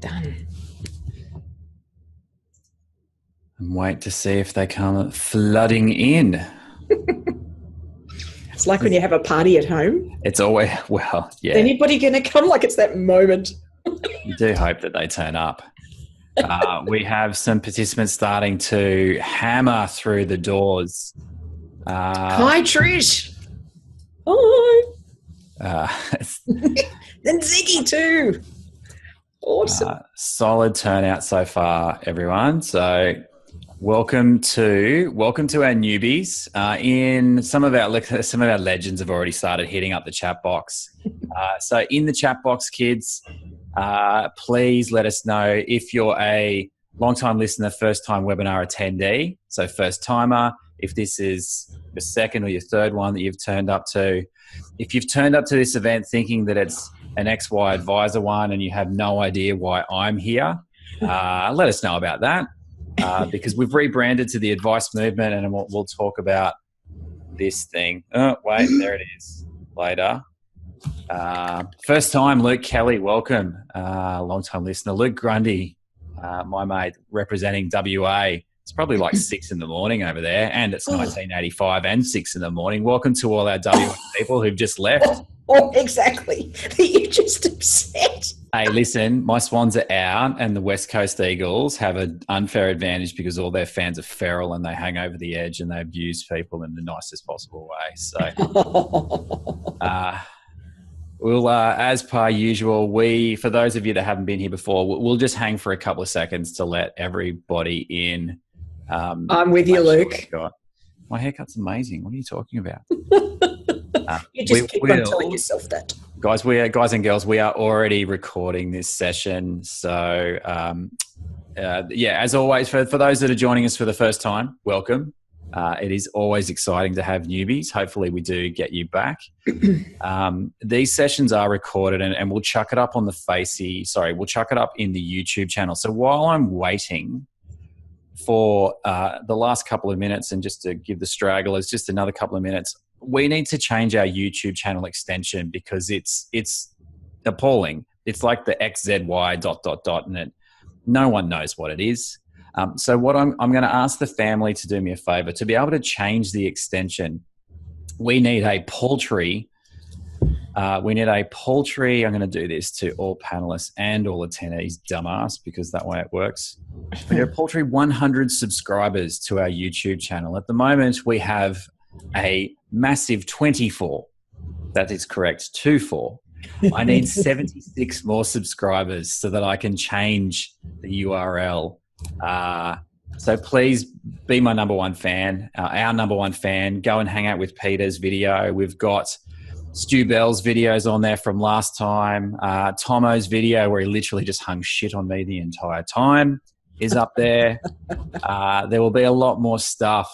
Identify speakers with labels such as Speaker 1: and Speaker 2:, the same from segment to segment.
Speaker 1: Done.
Speaker 2: And wait to see if they come flooding in.
Speaker 1: It's like when you have a party at home.
Speaker 2: It's always, well, yeah.
Speaker 1: Is anybody going to come? Like it's that moment.
Speaker 2: You do hope that they turn up. We have some participants starting to hammer through the doors.
Speaker 1: Hi, Trish. Hi. And Ziggy too. Awesome.
Speaker 2: Solid turnout so far, everyone. So welcome to our newbies. In some of our legends have already started hitting up the chat box. So in the chat box, kids, please let us know if you're a long-time listener, first-time webinar attendee. So first-timer, if this is your second or your third one that you've turned up to. If you've turned up to this event thinking that it's an XY advisor one and you have no idea why I'm here, let us know about that because we've rebranded to the advice movement, and we'll talk about this thing. Oh, wait, there it is later. First time, Luke Kelly, welcome. Long-time listener. Luke Grundy, my mate, representing WA. It's probably like 6 in the morning over there, and it's 1985 and 6 in the morning. Welcome to all our WA people who've just left.
Speaker 1: Oh, exactly. You're just upset.
Speaker 2: Hey, listen, my Swans are out, and the West Coast Eagles have an unfair advantage because all their fans are feral and they hang over the edge and they abuse people in the nicest possible way. So, we'll, as per usual, for those of you that haven't been here before, we'll just hang for a couple of seconds to let everybody in.
Speaker 1: I'm with you, Luke.
Speaker 2: My haircut's amazing. What are you talking about?
Speaker 1: You just keep on telling yourself that.
Speaker 2: Guys and girls, we are already recording this session. So, as always, for those that are joining us for the first time, welcome. It is always exciting to have newbies. Hopefully we do get you back. These sessions are recorded and we'll chuck it up on we'll chuck it up in the YouTube channel. So while I'm waiting for the last couple of minutes, and just to give the stragglers just another couple of minutes, we need to change our YouTube channel extension because it's appalling. It's like the XZY ... and no one knows what it is. So what I'm going to ask the family to do me a favor. To be able to change the extension, we need a paltry, I'm going to do this to all panelists and all attendees, dumbass, because that way it works. We need a paltry 100 subscribers to our YouTube channel. At the moment, we have a massive 24. That is correct, 24. I need 76 more subscribers so that I can change the URL. So please be my number one fan, our number one fan. Go and hang out with Peter's video. We've got Stu Bell's videos on there from last time. Tomo's video where he literally just hung shit on me the entire time is up there. There will be a lot more stuff.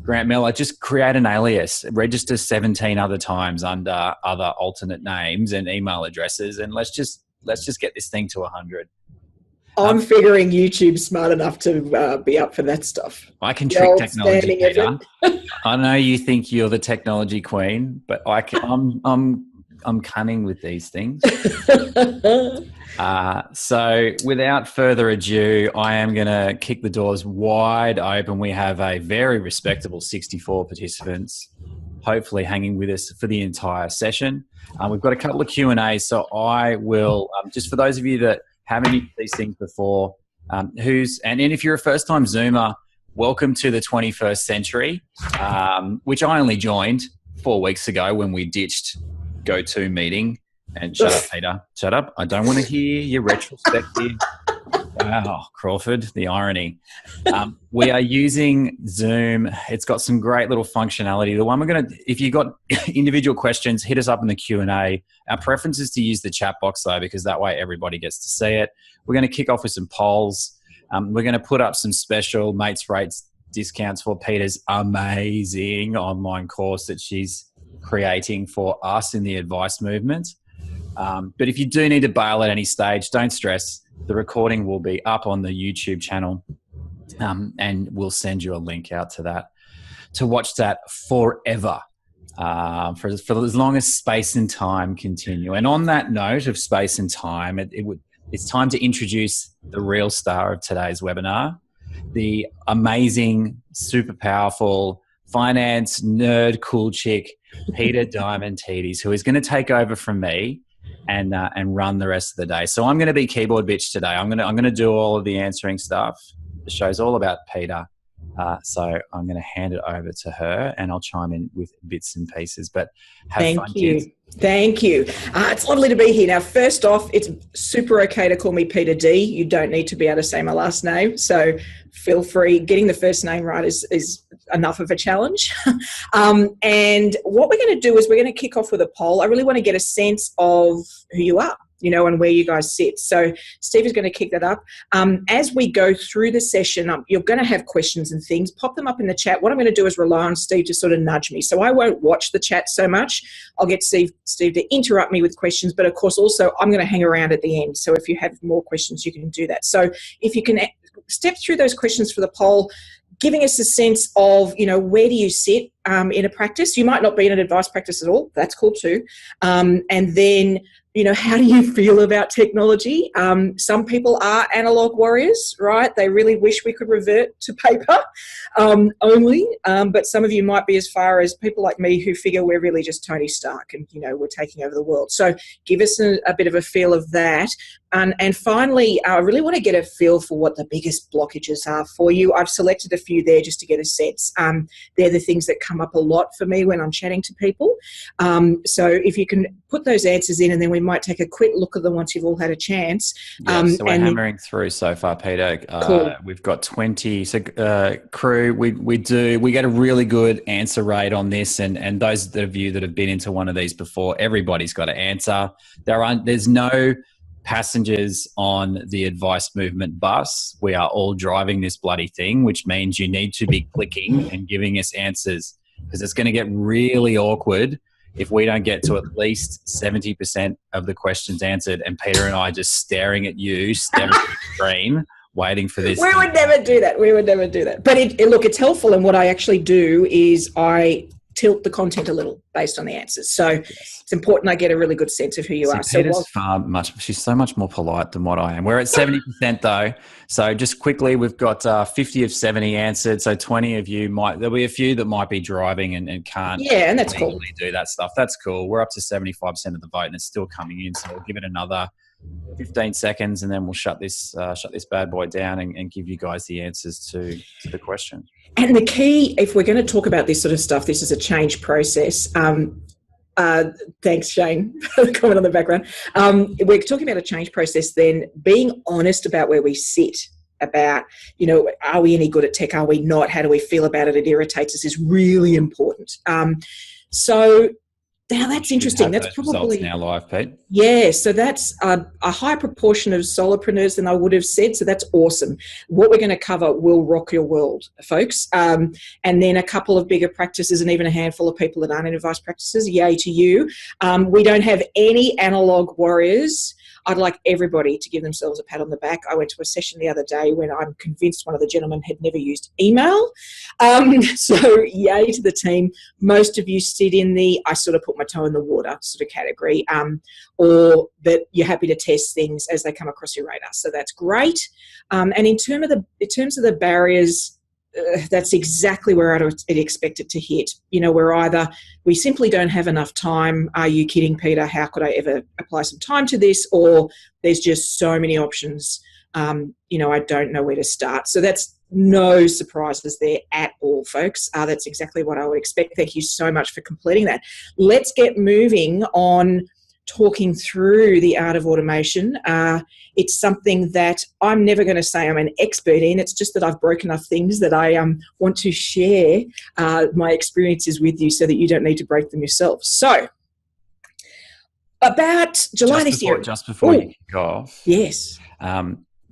Speaker 2: Grant Miller, just create an alias, register 17 other times under other alternate names and email addresses, and let's just get this thing to 100.
Speaker 1: I'm figuring YouTube's smart enough to be up for that stuff.
Speaker 2: I can trick technology, Peter. I know you think you're the technology queen, but I'm cunning with these things. So without further ado, I am going to kick the doors wide open. We have a very respectable 64 participants, hopefully hanging with us for the entire session. We've got a couple of Q&As, so I will, just for those of you that haven't used these things before, and if you're a first-time Zoomer, welcome to the 21st century, which I only joined 4 weeks ago when we ditched GoToMeeting. And shut up, Peter. Shut up. I don't want to hear your retrospective. Wow, Crawford, the irony. We are using Zoom. It's got some great little functionality. The one we're going to, if you've got individual questions, hit us up in the Q&A. Our preference is to use the chat box though, because that way everybody gets to see it. We're going to kick off with some polls. We're going to put up some special mates rates discounts for Peter's amazing online course that she's creating for us in the advice movement. But if you do need to bail at any stage, don't stress. The recording will be up on the YouTube channel, and we'll send you a link out to that to watch that forever, for as long as space and time continue. And on that note of space and time, it's time to introduce the real star of today's webinar, the amazing, super powerful finance nerd cool chick, Peita Diamantides, who is going to take over from me and run the rest of the day. So I'm going to be keyboard bitch today. I'm going to do all of the answering stuff. The show's all about Peita. So I'm going to hand it over to her, and I'll chime in with bits and pieces. But have fun, kids.
Speaker 1: Thank you. It's lovely to be here. Now, first off, it's super okay to call me Peita D. You don't need to be able to say my last name. So feel free. Getting the first name right is enough of a challenge. And what we're going to do is we're going to kick off with a poll. I really want to get a sense of who you are, and where you guys sit. So Steve is going to kick that up. As we go through the session, you're going to have questions and things. Pop them up in the chat. What I'm going to do is rely on Steve to sort of nudge me. So I won't watch the chat so much. I'll get Steve to interrupt me with questions. But, of course, also I'm going to hang around at the end. So if you have more questions, you can do that. So if you can step through those questions for the poll, giving us a sense of, where do you sit in a practice? You might not be in an advice practice at all. That's cool too. And then, how do you feel about technology? Some people are analog warriors, right? They really wish we could revert to paper only. But some of you might be as far as people like me who figure we're really just Tony Stark and, we're taking over the world. So give us a bit of a feel of that. And finally, I really want to get a feel for what the biggest blockages are for you. I've selected a few there just to get a sense. They're the things that come up a lot for me when I'm chatting to people. So if you can put those answers in, and then we might take a quick look at them once you've all had a chance.
Speaker 2: So we're hammering through so far, Peita.
Speaker 1: Cool.
Speaker 2: We've got 20. So crew, we get a really good answer rate on this, and those of you that have been into one of these before, everybody's got to answer. There's no passengers on the advice movement bus. We are all driving this bloody thing, which means you need to be clicking and giving us answers, because it's going to get really awkward if we don't get to at least 70% of the questions answered, and Peita and I just staring at you, staring at the screen, waiting for this.
Speaker 1: We would never do that. But look, it's helpful. And what I actually do is I tilt the content a little based on the answers. So it's important I get a really good sense of who you are.
Speaker 2: Peita's she's so much more polite than what I am. We're at 70% though. So just quickly, we've got 50 of 70 answered. So 20 of you there'll be a few that might be driving and can't.
Speaker 1: Yeah, and that's cool.
Speaker 2: Do that stuff. That's cool. We're up to 75% of the vote, and it's still coming in. So we'll give it another 15 seconds, and then we'll shut this bad boy down and give you guys the answers to the question.
Speaker 1: And the key, if we're going to talk about this sort of stuff, this is a change process. Thanks, Shane, for the comment on the background. We're talking about a change process, then being honest about where we sit, about, are we any good at tech? Are we not? How do we feel about it? It irritates us is really important. So now that's interesting. That's probably
Speaker 2: in our life, Pete.
Speaker 1: Yeah, so that's a higher proportion of solopreneurs than I would have said. So that's awesome. What we're going to cover will rock your world, folks. And then a couple of bigger practices, and even a handful of people that aren't in advice practices. Yay to you. We don't have any analog warriors. I'd like everybody to give themselves a pat on the back. I went to a session the other day when I'm convinced one of the gentlemen had never used email. So yay to the team. Most of you sit in the I sort of put my toe in the water sort of category, or that you're happy to test things as they come across your radar. So that's great. And in terms of the barriers, that's exactly where I'd expect it to hit. We're either we simply don't have enough time. Are you kidding, Peita? How could I ever apply some time to this? Or there's just so many options. I don't know where to start. So that's no surprises there at all, folks. That's exactly what I would expect. Thank you so much for completing that. Let's get moving on talking through the art of automation. It's something that I'm never going to say I'm an expert in. It's just that I've broken enough things that I want to share my experiences with you so that you don't need to break them yourself. So about July this year.
Speaker 2: Just before you kick off.
Speaker 1: Yes.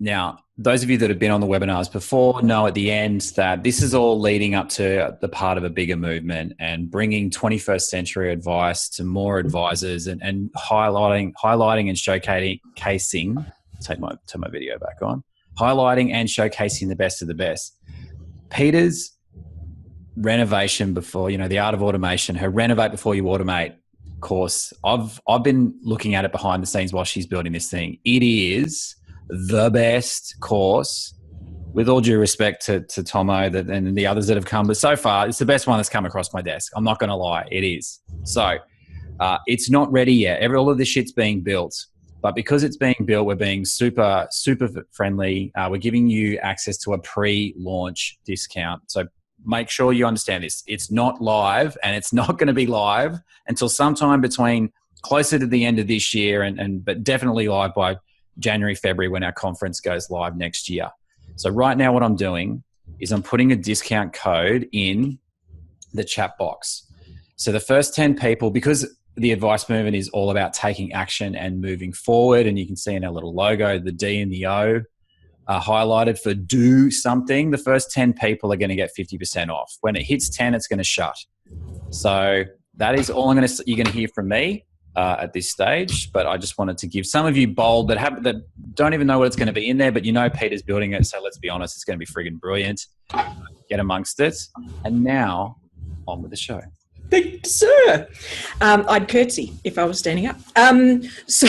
Speaker 2: Now, those of you that have been on the webinars before know at the end that this is all leading up to the part of a bigger movement and bringing 21st century advice to more advisors and highlighting and showcasing. Turn my video back on. Highlighting and showcasing the best of the best. Peita's renovation before, the art of automation, her renovate before you automate, course, I've been looking at it behind the scenes while she's building this thing. It is the best course, with all due respect to Tomo and the others that have come, but so far it's the best one that's come across my desk. I'm not going to lie, it is. So it's not ready yet. All of this shit's being built, but because it's being built, we're being super, super friendly. We're giving you access to a pre-launch discount. So make sure you understand this. It's not live, and it's not going to be live until sometime between closer to the end of this year but definitely live by January, February, when our conference goes live next year. So right now what I'm doing is I'm putting a discount code in the chat box. So the first 10 people, because the advice movement is all about taking action and moving forward, and you can see in our little logo, the D and the O are highlighted for do something. The first 10 people are going to get 50% off. When it hits 10, it's going to shut. So that is all you're going to hear from me at this stage. But I just wanted to give some of you bold that don't even know what it's going to be in there, but you know Peter's building it, so let's be honest, it's going to be friggin' brilliant. Get amongst it. And now on with the show.
Speaker 1: Thank you, sir. I'd curtsy if I was standing up. So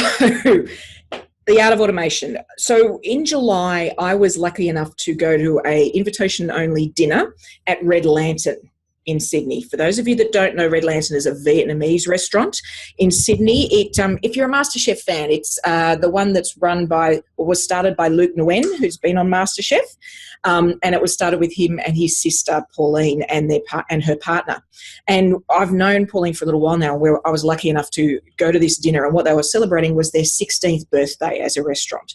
Speaker 1: the art of automation. So in July, I was lucky enough to go to a invitation-only dinner at Red Lantern in Sydney. For those of you that don't know, Red Lantern is a Vietnamese restaurant in Sydney. If you're a MasterChef fan, it's the one that's was started by Luke Nguyen, who's been on MasterChef, and it was started with him and his sister Pauline and her partner. And I've known Pauline for a little while now, where I was lucky enough to go to this dinner, and what they were celebrating was their 16th birthday as a restaurant.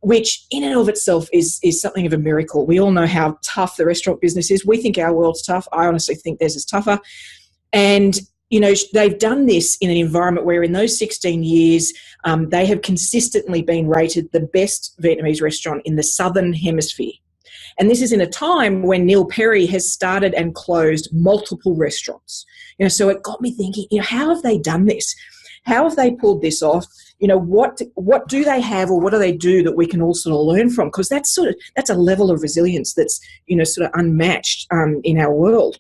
Speaker 1: Which in and of itself is something of a miracle. We all know how tough the restaurant business is. We think our world's tough. I honestly think theirs is tougher. And, you know, they've done this in an environment where in those 16 years, they have consistently been rated the best Vietnamese restaurant in the Southern Hemisphere. And this is in a time when Neil Perry has started and closed multiple restaurants. You know, so it got me thinking, you know, how have they done this? How have they pulled this off? You know, what do they have, or what do they do that we can all sort of learn from? Because that's a level of resilience that's, you know, sort of unmatched in our world.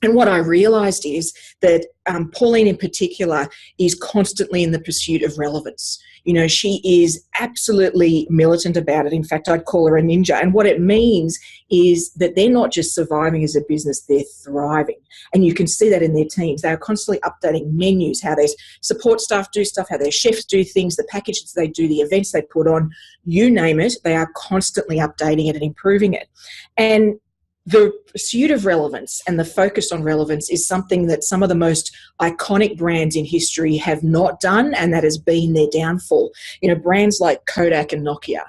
Speaker 1: And what I realised is that Pauline in particular is constantly in the pursuit of relevance. You know, she is absolutely militant about it. In fact, I'd call her a ninja. And what it means is that they're not just surviving as a business, they're thriving. And you can see that in their teams. They are constantly updating menus, how their support staff do stuff, how their chefs do things, the packages they do, the events they put on, you name it. They are constantly updating it and improving it. And the pursuit of relevance and the focus on relevance is something that some of the most iconic brands in history have not done, and that has been their downfall. You know, brands like Kodak and Nokia.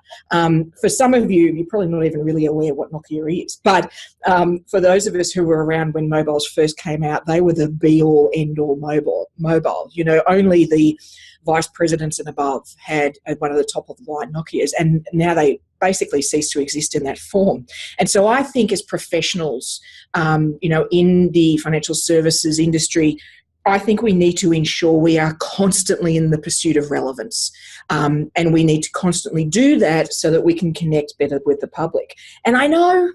Speaker 1: For some of you, you're probably not even really aware what Nokia is, but for those of us who were around when mobiles first came out, they were the be-all, end-all mobile. You know, only the vice presidents and above had one of the top-of-the-line Nokias, and now they basically cease to exist in that form. And so I think as professionals, you know, in the financial services industry, I think we need to ensure we are constantly in the pursuit of relevance. And we need to constantly do that so that we can connect better with the public. And I know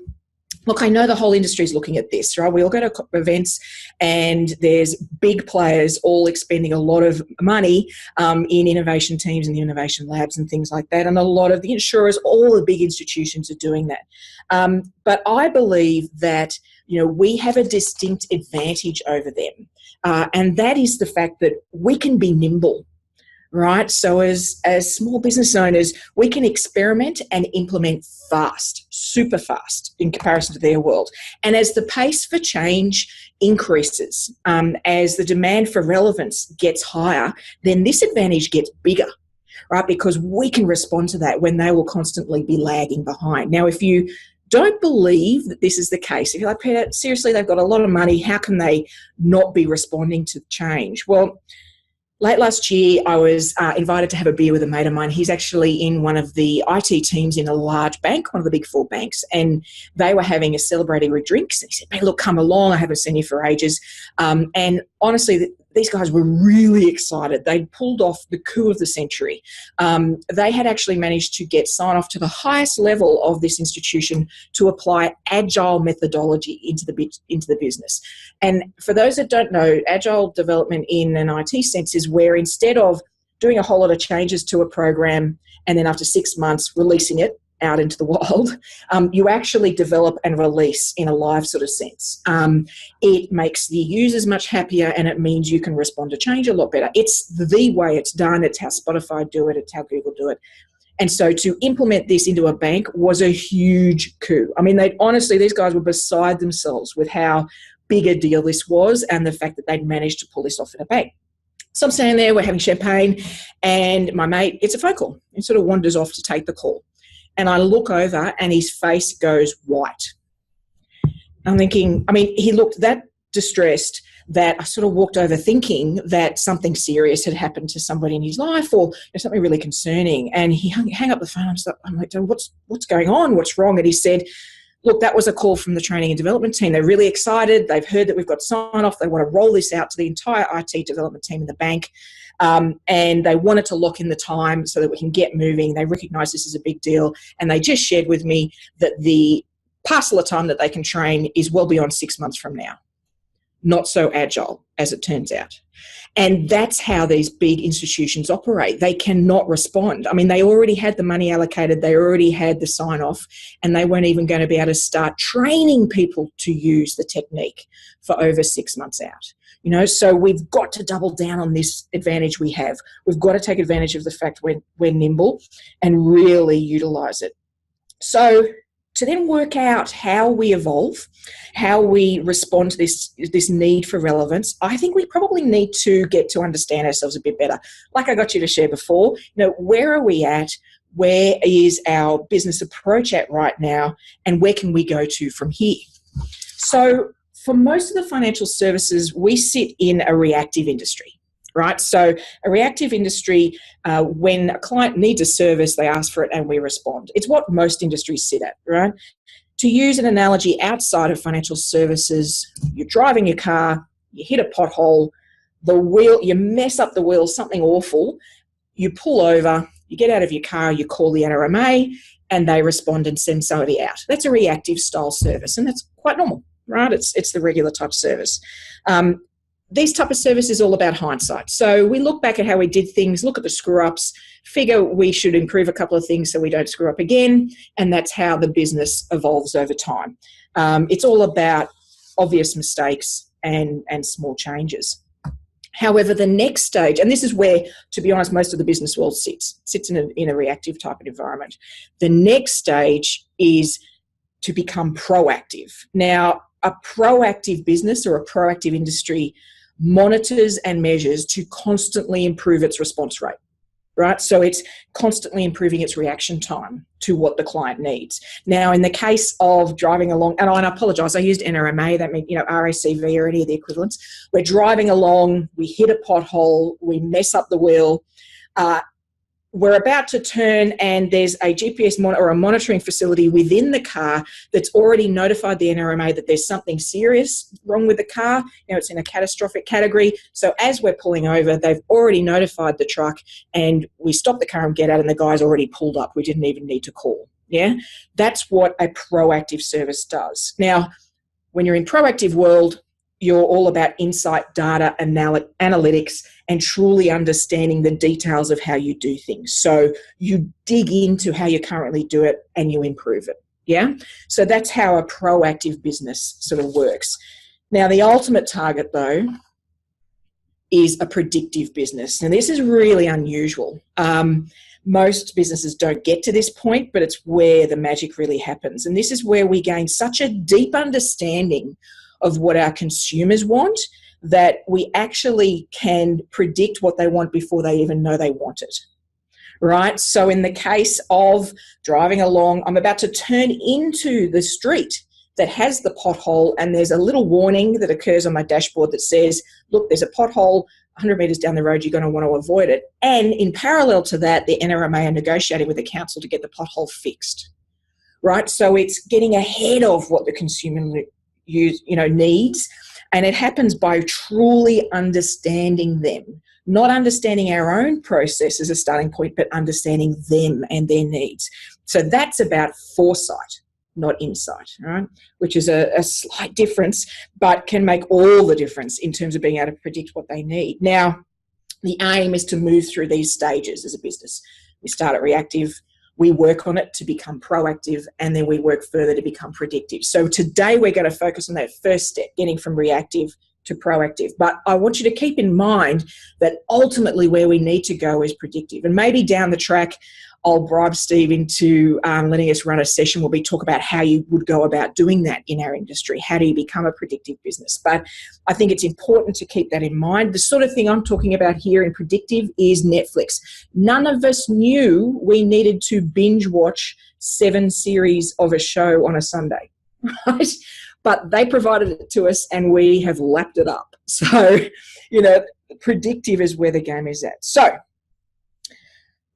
Speaker 1: the whole industry is looking at this, right? We all go to events and there's big players all expending a lot of money in innovation teams and the innovation labs and things like that. And a lot of the insurers, all the big institutions are doing that. But I believe that, you know, we have a distinct advantage over them. And that is the fact that we can be nimble. Right. So as small business owners, we can experiment and implement fast, super fast in comparison to their world. And as the pace for change increases, as the demand for relevance gets higher, then this advantage gets bigger, right? Because we can respond to that when they will constantly be lagging behind. Now, if you don't believe that this is the case, if you're like, Peter, seriously, they've got a lot of money, how can they not be responding to change? Well, late last year, I was invited to have a beer with a mate of mine. He's actually in one of the IT teams in a large bank, one of the big four banks, and they were having a celebratory drinks. And he said, "Hey, look, come along. I haven't seen you for ages." And honestly, these guys were really excited. They'd pulled off the coup of the century. They had actually managed to get sign-off to the highest level of this institution to apply agile methodology into the business. And for those that don't know, agile development in an IT sense is where instead of doing a whole lot of changes to a program and then after 6 months releasing it out into the world, you actually develop and release in a live sort of sense. It makes the users much happier, and it means you can respond to change a lot better. It's the way it's done. It's how Spotify do it. It's how Google do it. And so to implement this into a bank was a huge coup. I mean, these guys were beside themselves with how big a deal this was and the fact that they'd managed to pull this off in a bank. So I'm standing there, we're having champagne, and my mate gets a phone call and sort of wanders off to take the call. And I look over and his face goes white. I'm thinking, he looked that distressed that I sort of walked over thinking that something serious had happened to somebody in his life or something really concerning. And he hung up the phone. I'm like, what's going on? What's wrong? And he said, look, that was a call from the training and development team. They're really excited. They've heard that we've got sign off. They want to roll this out to the entire IT development team in the bank. And they wanted to lock in the time so that we can get moving. They recognise this is a big deal. And they just shared with me that the parcel of time that they can train is well beyond 6 months from now. Not so agile, as it turns out. And that's how these big institutions operate. They cannot respond. They already had the money allocated. They already had the sign-off, and they weren't even going to be able to start training people to use the technique for over 6 months out. So we've got to double down on this advantage we have. We've got to take advantage of the fact we're nimble and really utilise it. So to then work out how we evolve, how we respond to this need for relevance, I think we probably need to get to understand ourselves a bit better. Like I got you to share before, where are we at? Where is our business approach at right now? And where can we go to from here? So for most of the financial services, we sit in a reactive industry. Right? So a reactive industry, when a client needs a service, they ask for it and we respond. It's what most industries sit at, right? To use an analogy outside of financial services, you're driving your car, you hit a pothole, you mess up the wheel, something awful, you pull over, you get out of your car, you call the NRMA, and they respond and send somebody out. That's a reactive style service, and that's quite normal, right? It's the regular type service. These type of service is all about hindsight. So we look back at how we did things, look at the screw-ups, figure we should improve a couple of things so we don't screw up again, and that's how the business evolves over time. It's all about obvious mistakes and small changes. However, the next stage, and this is where, to be honest, most of the business world sits in a reactive type of environment. The next stage is to become proactive. Now, a proactive business or a proactive industry monitors and measures to constantly improve its response rate, right? So it's constantly improving its reaction time to what the client needs. Now, in the case of driving along, and I apologise, I used NRMA, that means, RACV or any of the equivalents. We're driving along, we hit a pothole, we mess up the wheel, we're about to turn and there's a GPS or a monitoring facility within the car that's already notified the NRMA that there's something serious wrong with the car. It's in a catastrophic category. So as we're pulling over, they've already notified the truck and we stop the car and get out and the guy's already pulled up. We didn't even need to call. Yeah, that's what a proactive service does. Now, when you're in proactive world, you're all about insight, data, analytics, and truly understanding the details of how you do things. So you dig into how you currently do it and you improve it. Yeah? So that's how a proactive business sort of works. Now, the ultimate target, though, is a predictive business. And this is really unusual. Most businesses don't get to this point, but it's where the magic really happens. And this is where we gain such a deep understanding of what our consumers want that we actually can predict what they want before they even know they want it, right? So in the case of driving along, I'm about to turn into the street that has the pothole and there's a little warning that occurs on my dashboard that says, look, there's a pothole 100 metres down the road, you're going to want to avoid it. And in parallel to that, the NRMA are negotiating with the council to get the pothole fixed, right? So it's getting ahead of what the consumer needs And it happens by truly understanding them, not understanding our own process as a starting point, but understanding them and their needs. So that's about foresight, not insight, right? Which is a slight difference, but can make all the difference in terms of being able to predict what they need. Now, the aim is to move through these stages as a business. We start at reactive, we work on it to become proactive, and then we work further to become predictive. So today we're going to focus on that first step, getting from reactive to proactive. But I want you to keep in mind that ultimately where we need to go is predictive. And maybe down the track, I'll bribe Steve into letting us run a session where we talk about how you would go about doing that in our industry. How do you become a predictive business? But I think it's important to keep that in mind. The sort of thing I'm talking about here in predictive is Netflix. None of us knew we needed to binge watch 7 series of a show on a Sunday, right? But they provided it to us and we have lapped it up. So, predictive is where the game is at. So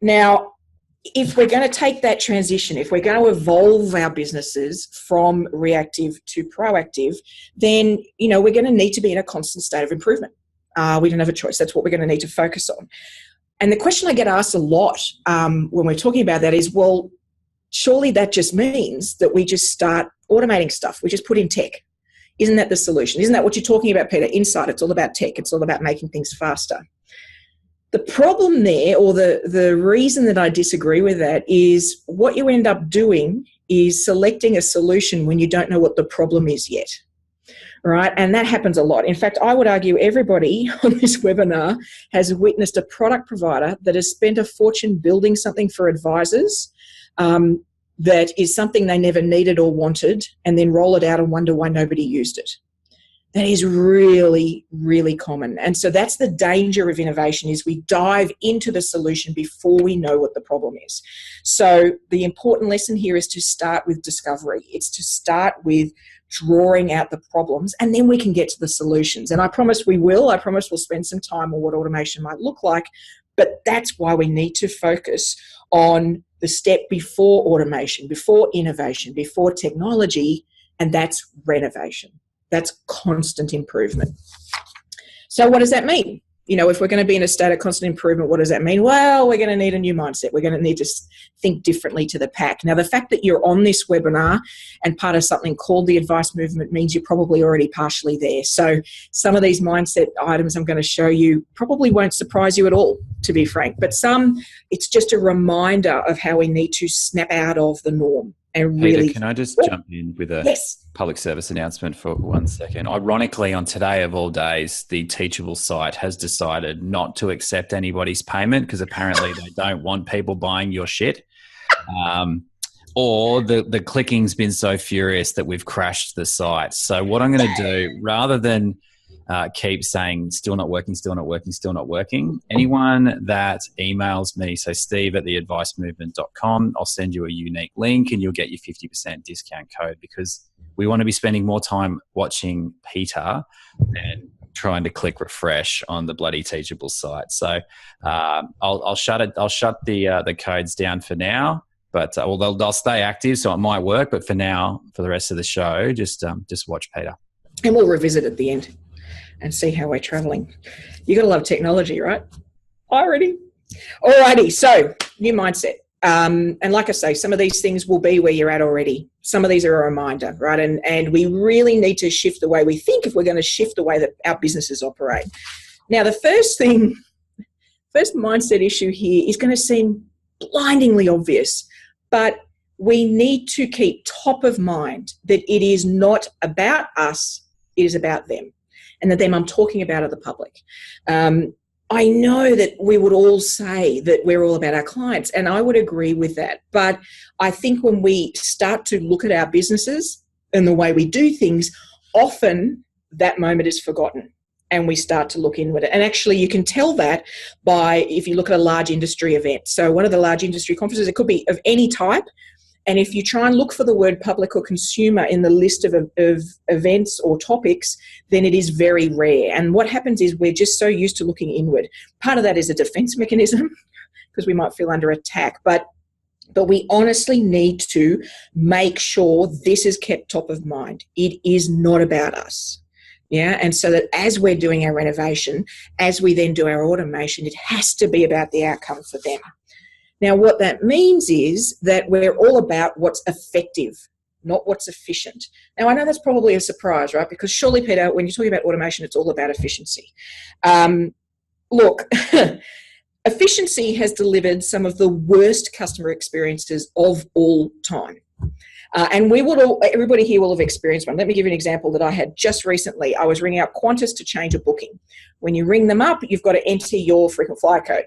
Speaker 1: now, if we're going to take that transition, if we're going to evolve our businesses from reactive to proactive, then, we're going to need to be in a constant state of improvement. We don't have a choice. That's what we're going to need to focus on. And the question I get asked a lot when we're talking about that is, well, surely that just means that we just start automating stuff. We just put in tech. Isn't that the solution? Isn't that what you're talking about, Peter? Inside, it's all about tech. It's all about making things faster. The problem there, or the reason that I disagree with that, is what you end up doing is selecting a solution when you don't know what the problem is yet, right? And that happens a lot. In fact, I would argue everybody on this webinar has witnessed a product provider that has spent a fortune building something for advisors that is something they never needed or wanted, and then roll it out and wonder why nobody used it. That is really, really common. And so that's the danger of innovation, is we dive into the solution before we know what the problem is. So the important lesson here is to start with discovery. It's to start with drawing out the problems, and then we can get to the solutions. And I promise we will. I promise we'll spend some time on what automation might look like. But that's why we need to focus on the step before automation, before innovation, before technology, and that's renovation. That's constant improvement. So what does that mean? If we're going to be in a state of constant improvement, what does that mean? Well, we're going to need a new mindset. We're going to need to think differently to the pack. Now, the fact that you're on this webinar and part of something called the advice movement means you're probably already partially there. So some of these mindset items I'm going to show you probably won't surprise you at all, to be frank. But some, it's just a reminder of how we need to snap out of the norm. And
Speaker 2: Peter,
Speaker 1: really,
Speaker 2: can I just jump in with a public service announcement for 1 second? Ironically, on today of all days, the Teachable site has decided not to accept anybody's payment because apparently they don't want people buying your shit. Or the clicking's been so furious that we've crashed the site. So what I'm going to do, rather than keep saying still not working, still not working, still not working, anyone that emails me, so steve@theadvicemovement.com, I'll send you a unique link and you'll get your 50% discount code, because we want to be spending more time watching Peter than trying to click refresh on the bloody Teachable site. So I'll shut it. I'll shut the codes down for now, but they'll stay active, so it might work. But for now, for the rest of the show, just watch Peter,
Speaker 1: and we'll revisit at the end and see how we're traveling. You got to love technology, right? Alrighty. So new mindset. And like I say, some of these things will be where you're at already. Some of these are a reminder, right? And we really need to shift the way we think if we're going to shift the way that our businesses operate. Now, the first mindset issue here is going to seem blindingly obvious, but we need to keep top of mind that it is not about us, it is about them. And the them I'm talking about are the public. I know that we would all say that we're all about our clients, and I would agree with that. But I think when we start to look at our businesses and the way we do things, often that moment is forgotten and we start to look inward. And actually you can tell that by, if you look at a large industry event. So one of the large industry conferences, it could be of any type. And if you try and look for the word public or consumer in the list of events or topics, then it is very rare. And what happens is we're just so used to looking inward. Part of that is a defense mechanism because we might feel under attack. But we honestly need to make sure this is kept top of mind. It is not about us. Yeah, and so that as we're doing our renovation, as we then do our automation, it has to be about the outcome for them. Now, what that means is that we're all about what's effective, not what's efficient. Now, I know that's probably a surprise, right? Because surely, Peter, when you're talking about automation, it's all about efficiency. Look, efficiency has delivered some of the worst customer experiences of all time. And everybody here will have experienced one. Let me give you an example that I had just recently. I was ringing up Qantas to change a booking. When you ring them up, you've got to enter your frequent flyer code.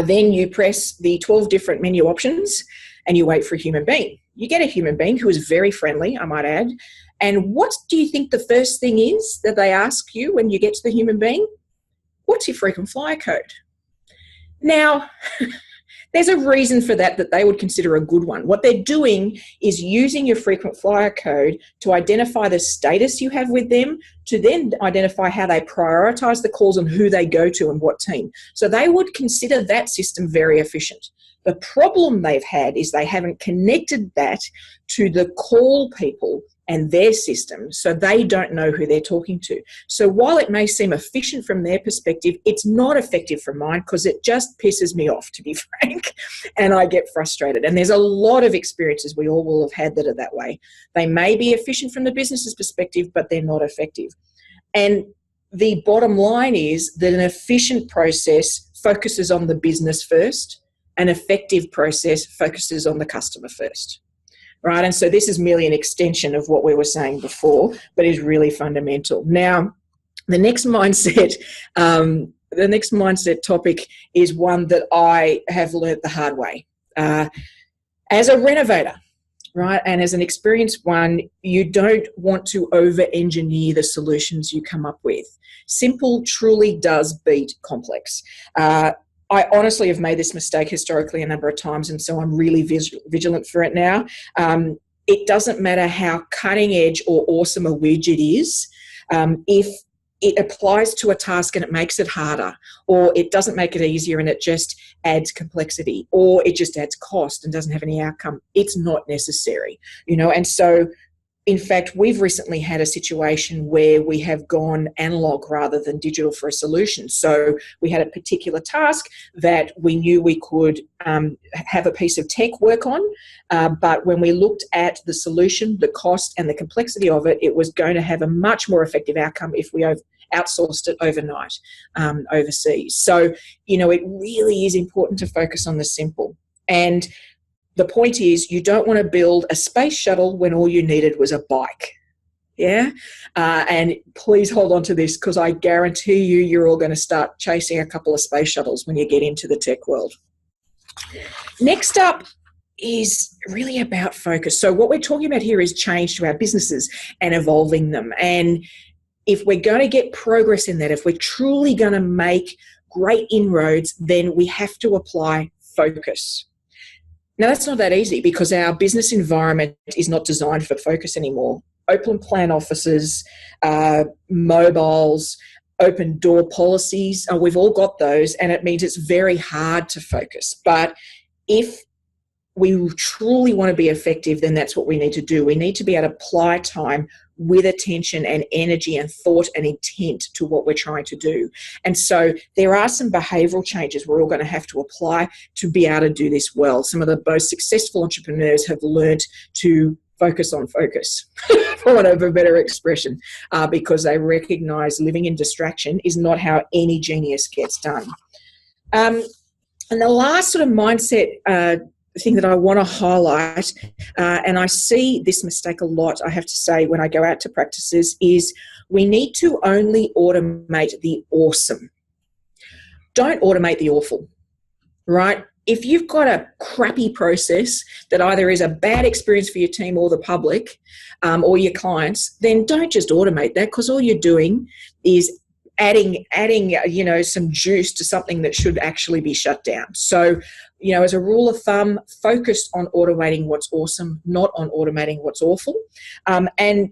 Speaker 1: Then you press the 12 different menu options and you wait for a human being. You get a human being who is very friendly, I might add. And what do you think the first thing is that they ask you when you get to the human being? What's your frequent flyer code? Now, there's a reason for that they would consider a good one. What they're doing is using your frequent flyer code to identify the status you have with them, to then identify how they prioritize the calls and who they go to and what team. So they would consider that system very efficient. The problem they've had is they haven't connected that to the call people and their system, so they don't know who they're talking to. So while it may seem efficient from their perspective, it's not effective from mine because it just pisses me off, to be frank, and I get frustrated. And there's a lot of experiences we all will have had that are that way. They may be efficient from the business's perspective, but they're not effective. And the bottom line is that an efficient process focuses on the business first, an effective process focuses on the customer first. Right, and so this is merely an extension of what we were saying before, but is really fundamental. Now, the next mindset topic is one that I have learnt the hard way. As a renovator, right, and as an experienced one, you don't want to over-engineer the solutions you come up with. Simple truly does beat complex. I honestly have made this mistake historically a number of times, and so I'm really vigilant for it now. It doesn't matter how cutting edge or awesome a widget is, if it applies to a task and it makes it harder, or it doesn't make it easier and it just adds complexity, or it just adds cost and doesn't have any outcome, it's not necessary, and so in fact, we've recently had a situation where we have gone analog rather than digital for a solution. So we had a particular task that we knew we could have a piece of tech work on, but when we looked at the solution, the cost and the complexity of it, it was going to have a much more effective outcome if we outsourced it overnight overseas. So, it really is important to focus on the simple. And the point is, you don't want to build a space shuttle when all you needed was a bike. Yeah? And please hold on to this because I guarantee you're all going to start chasing a couple of space shuttles when you get into the tech world. Next up is really about focus. So what we're talking about here is change to our businesses and evolving them. And if we're going to get progress in that, if we're truly going to make great inroads, then we have to apply focus. Now, that's not that easy because our business environment is not designed for focus anymore. Open plan offices, mobiles, open door policies, we've all got those, and it means it's very hard to focus. But if we truly want to be effective, then that's what we need to do. We need to be able to apply time with attention and energy and thought and intent to what we're trying to do. And so there are some behavioural changes we're all going to have to apply to be able to do this well. Some of the most successful entrepreneurs have learned to focus on focus, for want of a better expression, because they recognise living in distraction is not how any genius gets done. And the last sort of mindset thing that I want to highlight, and I see this mistake a lot, I have to say, when I go out to practices, is we need to only automate the awesome. Don't automate the awful, right? If you've got a crappy process that either is a bad experience for your team or the public or your clients, then don't just automate that, because all you're doing is adding some juice to something that should actually be shut down. So, as a rule of thumb, focus on automating what's awesome, not on automating what's awful. And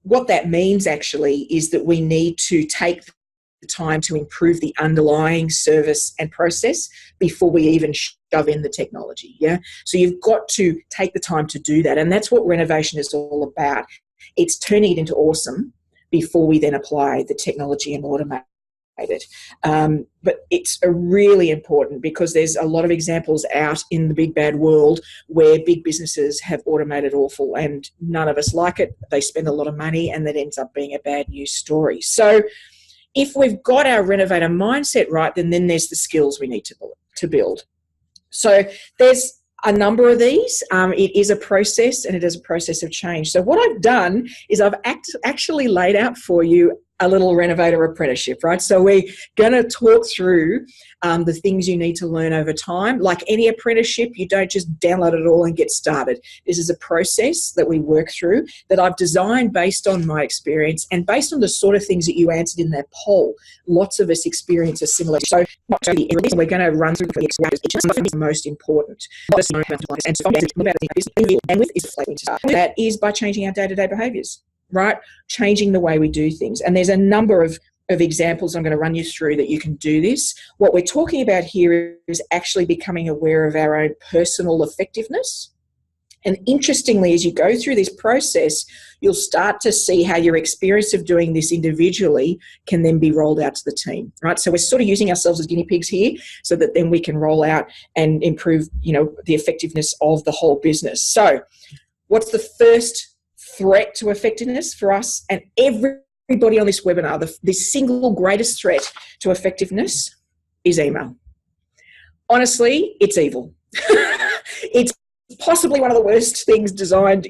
Speaker 1: what that means actually is that we need to take the time to improve the underlying service and process before we even shove in the technology. Yeah. So you've got to take the time to do that. And that's what renovation is all about. It's turning it into awesome, before we then apply the technology and automate it. But it's really important because there's a lot of examples out in the big bad world where big businesses have automated awful and none of us like it. They spend a lot of money and that ends up being a bad news story. So if we've got our renovator mindset right, then there's the skills we need to build. So there's a number of these. It is a process and it is a process of change. So what I've done is I've actually laid out for you a little renovator apprenticeship, right? So we're going to talk through the things you need to learn over time. Like any apprenticeship, you don't just download it all and get started. This is a process that we work through that I've designed based on my experience and based on the sort of things that you answered in that poll. Lots of us experience a similar. So we're going to run through each one is the most important. That is by changing our day-to-day behaviours. Right? Changing the way we do things. And there's a number of examples I'm going to run you through that you can do this. What we're talking about here is actually becoming aware of our own personal effectiveness. And interestingly, as you go through this process, you'll start to see how your experience of doing this individually can then be rolled out to the team, right? So we're sort of using ourselves as guinea pigs here so that then we can roll out and improve, the effectiveness of the whole business. So what's the first threat to effectiveness for us and everybody on this webinar? The single greatest threat to effectiveness is email. Honestly, it's evil. It's possibly one of the worst things designed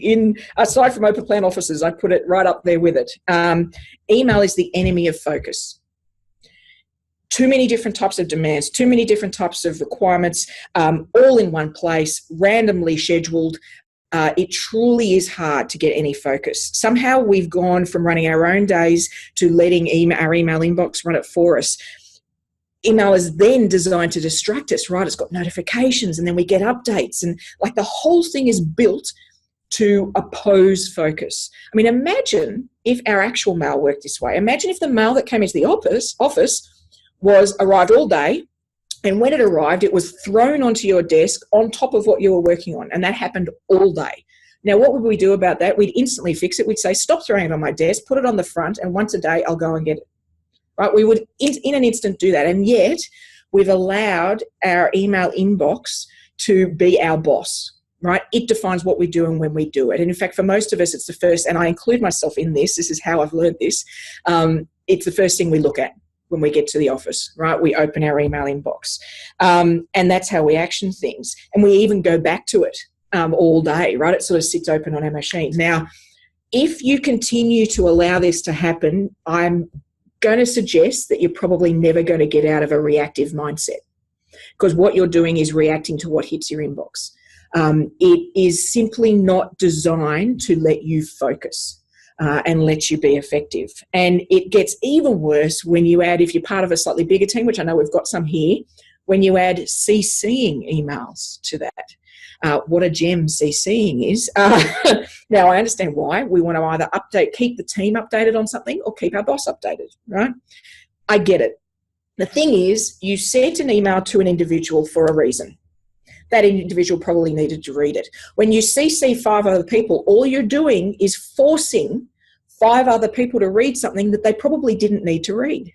Speaker 1: aside from open plan offices. I put it right up there with it. Email is the enemy of focus. Too many different types of demands, too many different types of requirements, all in one place, randomly scheduled. It truly is hard to get any focus. Somehow we've gone from running our own days to letting our email inbox run it for us. Email is then designed to distract us, right? It's got notifications and then we get updates and like the whole thing is built to oppose focus. I mean, imagine if our actual mail worked this way. Imagine if the mail that came into the office arrived all day. And when it arrived, it was thrown onto your desk on top of what you were working on. And that happened all day. Now, what would we do about that? We'd instantly fix it. We'd say, stop throwing it on my desk, put it on the front, and once a day I'll go and get it. Right? We would, in an instant, do that. And yet, we've allowed our email inbox to be our boss. Right? It defines what we do and when we do it. And in fact, for most of us, it's the first, and I include myself in this. This is how I've learned this. It's the first thing we look at when we get to the office, right? We open our email inbox. And that's how we action things. And we even go back to it all day, right? It sort of sits open on our machine. Now, if you continue to allow this to happen, I'm going to suggest that you're probably never going to get out of a reactive mindset because what you're doing is reacting to what hits your inbox. It is simply not designed to let you focus. And let you be effective. And it gets even worse when you add, if you're part of a slightly bigger team, which I know we've got some here, when you add CCing emails to that. What a gem CCing is. Now, I understand why. We want to either keep the team updated on something or keep our boss updated, right? I get it. The thing is, you sent an email to an individual for a reason. That individual probably needed to read it. When you CC 5 other people, all you're doing is forcing 5 other people to read something that they probably didn't need to read,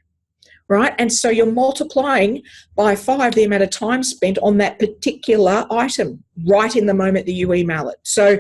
Speaker 1: right? And so you're multiplying by 5 the amount of time spent on that particular item right in the moment that you email it. So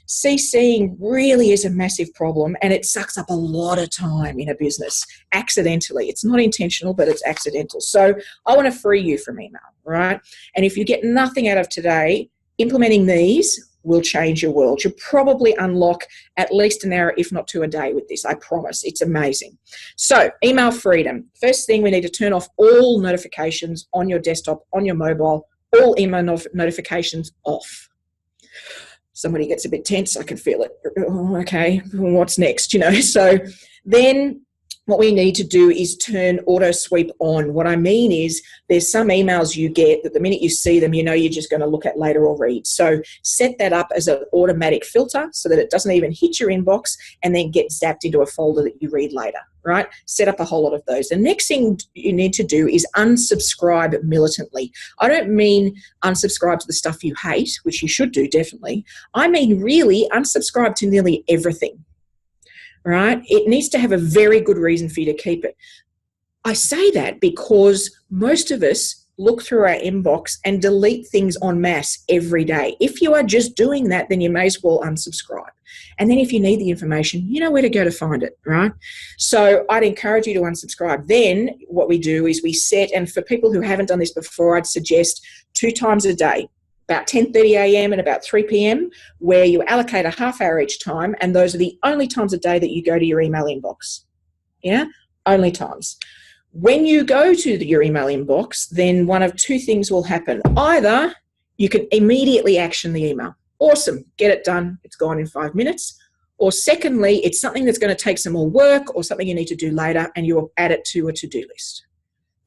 Speaker 1: CCing really is a massive problem and it sucks up a lot of time in a business accidentally. It's not intentional, but it's accidental. So I want to free you from email, right? And if you get nothing out of today, implementing these will change your world. You'll probably unlock at least an hour, if not 2 a day with this. I promise. It's amazing. So email freedom. First thing, we need to turn off all notifications on your desktop, on your mobile, all email notifications off. Somebody gets a bit tense, I can feel it. Oh, okay, what's next? So then what we need to do is turn auto sweep on. What I mean is there's some emails you get that the minute you see them, you're just going to look at later or read. So set that up as an automatic filter so that it doesn't even hit your inbox and then get zapped into a folder that you read later, right? Set up a whole lot of those. The next thing you need to do is unsubscribe militantly. I don't mean unsubscribe to the stuff you hate, which you should do definitely. I mean really unsubscribe to nearly everything. right? It needs to have a very good reason for you to keep it. I say that because most of us look through our inbox and delete things en masse every day. If you are just doing that, then you may as well unsubscribe. And then if you need the information, you know where to go to find it, right? So I'd encourage you to unsubscribe. Then what we do is we set, and for people who haven't done this before, I'd suggest 2 times a day, about 10:30 a.m. and about 3 p.m., where you allocate a half hour each time, and those are the only times a day that you go to your email inbox. Yeah, only times. When you go to your email inbox, then one of 2 things will happen. Either you can immediately action the email. Awesome, get it done, it's gone in 5 minutes. Or secondly, it's something that's going to take some more work or something you need to do later, and you'll add it to a to-do list.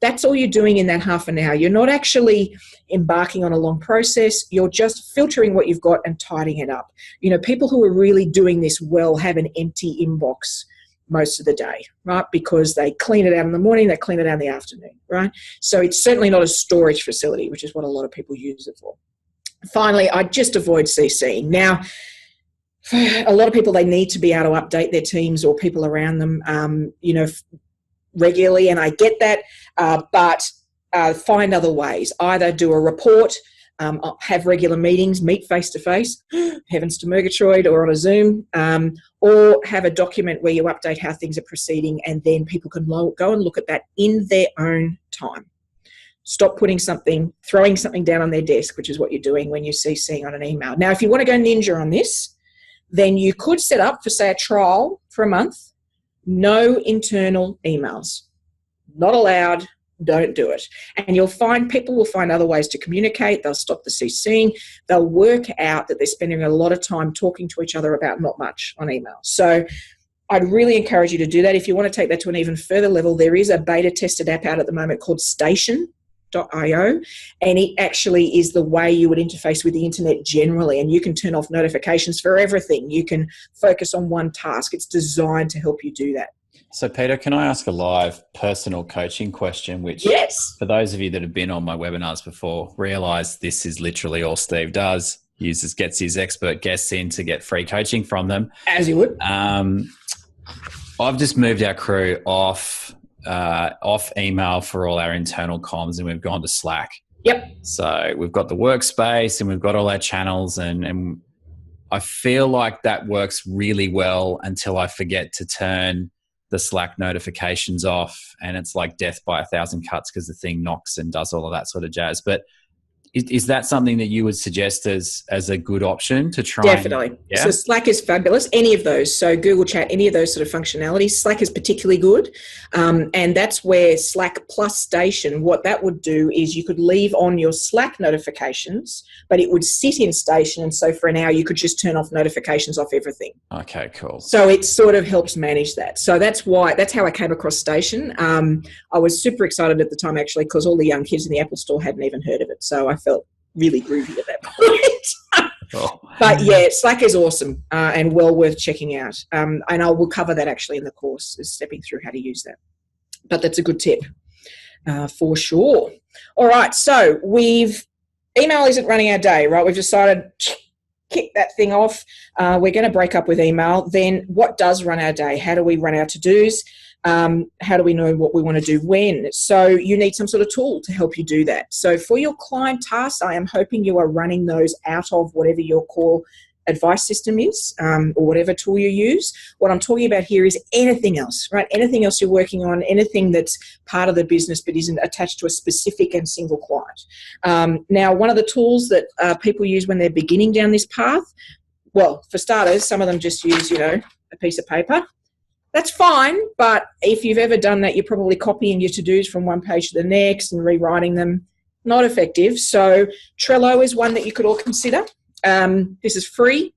Speaker 1: That's all you're doing in that half an hour. You're not actually embarking on a long process. You're just filtering what you've got and tidying it up. You know, people who are really doing this well have an empty inbox most of the day, right? Because they clean it out in the morning, they clean it out in the afternoon, right? So it's certainly not a storage facility, which is what a lot of people use it for. Finally, I just avoid CCing. Now, a lot of people, they need to be able to update their teams or people around them, regularly, and I get that, but find other ways. Either do a report, have regular meetings, meet face-to-face, heavens to Murgatroyd, or on a Zoom, or have a document where you update how things are proceeding, and then people can go and look at that in their own time. Stop throwing something down on their desk, which is what you're doing when you're CCing on an email. Now, if you want to go ninja on this, then you could set up for, say, a trial for a month. No internal emails. Not allowed. Don't do it. And people will find other ways to communicate. They'll stop the CCing. They'll work out that they're spending a lot of time talking to each other about not much on email. So I'd really encourage you to do that. If you want to take that to an even further level, there is a beta tested app out at the moment called Station.io, and it actually is the way you would interface with the internet generally, and you can turn off notifications for everything. You can focus on one task. It's designed to help you do that.
Speaker 2: So Peter, can I ask a live personal coaching question, which
Speaker 1: yes,
Speaker 2: for those of you that have been on my webinars before, realize this is literally all Steve does. Gets his expert guests in to get free coaching from them.
Speaker 1: As you would.
Speaker 2: I've just moved our crew off email for all our internal comms, and we've gone to Slack.
Speaker 1: Yep.
Speaker 2: So we've got the workspace and we've got all our channels, and I feel like that works really well until I forget to turn the Slack notifications off, and it's like death by 1,000 cuts because the thing knocks and does all of that sort of jazz. But is that something that you would suggest as a good option to try?
Speaker 1: Definitely.
Speaker 2: Yeah?
Speaker 1: So Slack is fabulous. Any of those. So Google Chat, any of those sort of functionalities. Slack is particularly good. And that's where Slack plus Station, what that would do is you could leave on your Slack notifications, but it would sit in Station. And so for an hour, you could just turn off notifications off everything.
Speaker 2: Okay, cool.
Speaker 1: So it sort of helps manage that. So that's how I came across Station. I was super excited at the time, actually, because all the young kids in the Apple Store hadn't even heard of it. So I felt really groovy at that point.
Speaker 2: Oh.
Speaker 1: But yeah, Slack is awesome and well worth checking out. And I will cover that actually in the course, is stepping through how to use that. But that's a good tip for sure. All right, so email isn't running our day, right? We've decided kick that thing off. We're going to break up with email. Then what does run our day? How do we run our to-dos? How do we know what we want to do when? So you need some sort of tool to help you do that. So for your client tasks, I am hoping you are running those out of whatever your core advice system is, or whatever tool you use. What I'm talking about here is anything else, right? Anything else you're working on, anything that's part of the business but isn't attached to a specific and single client. Now, one of the tools that people use when they're beginning down this path, well, for starters, some of them just use, a piece of paper. That's fine, but if you've ever done that, you're probably copying your to-dos from one page to the next and rewriting them. Not effective. So Trello is one that you could all consider. This is free.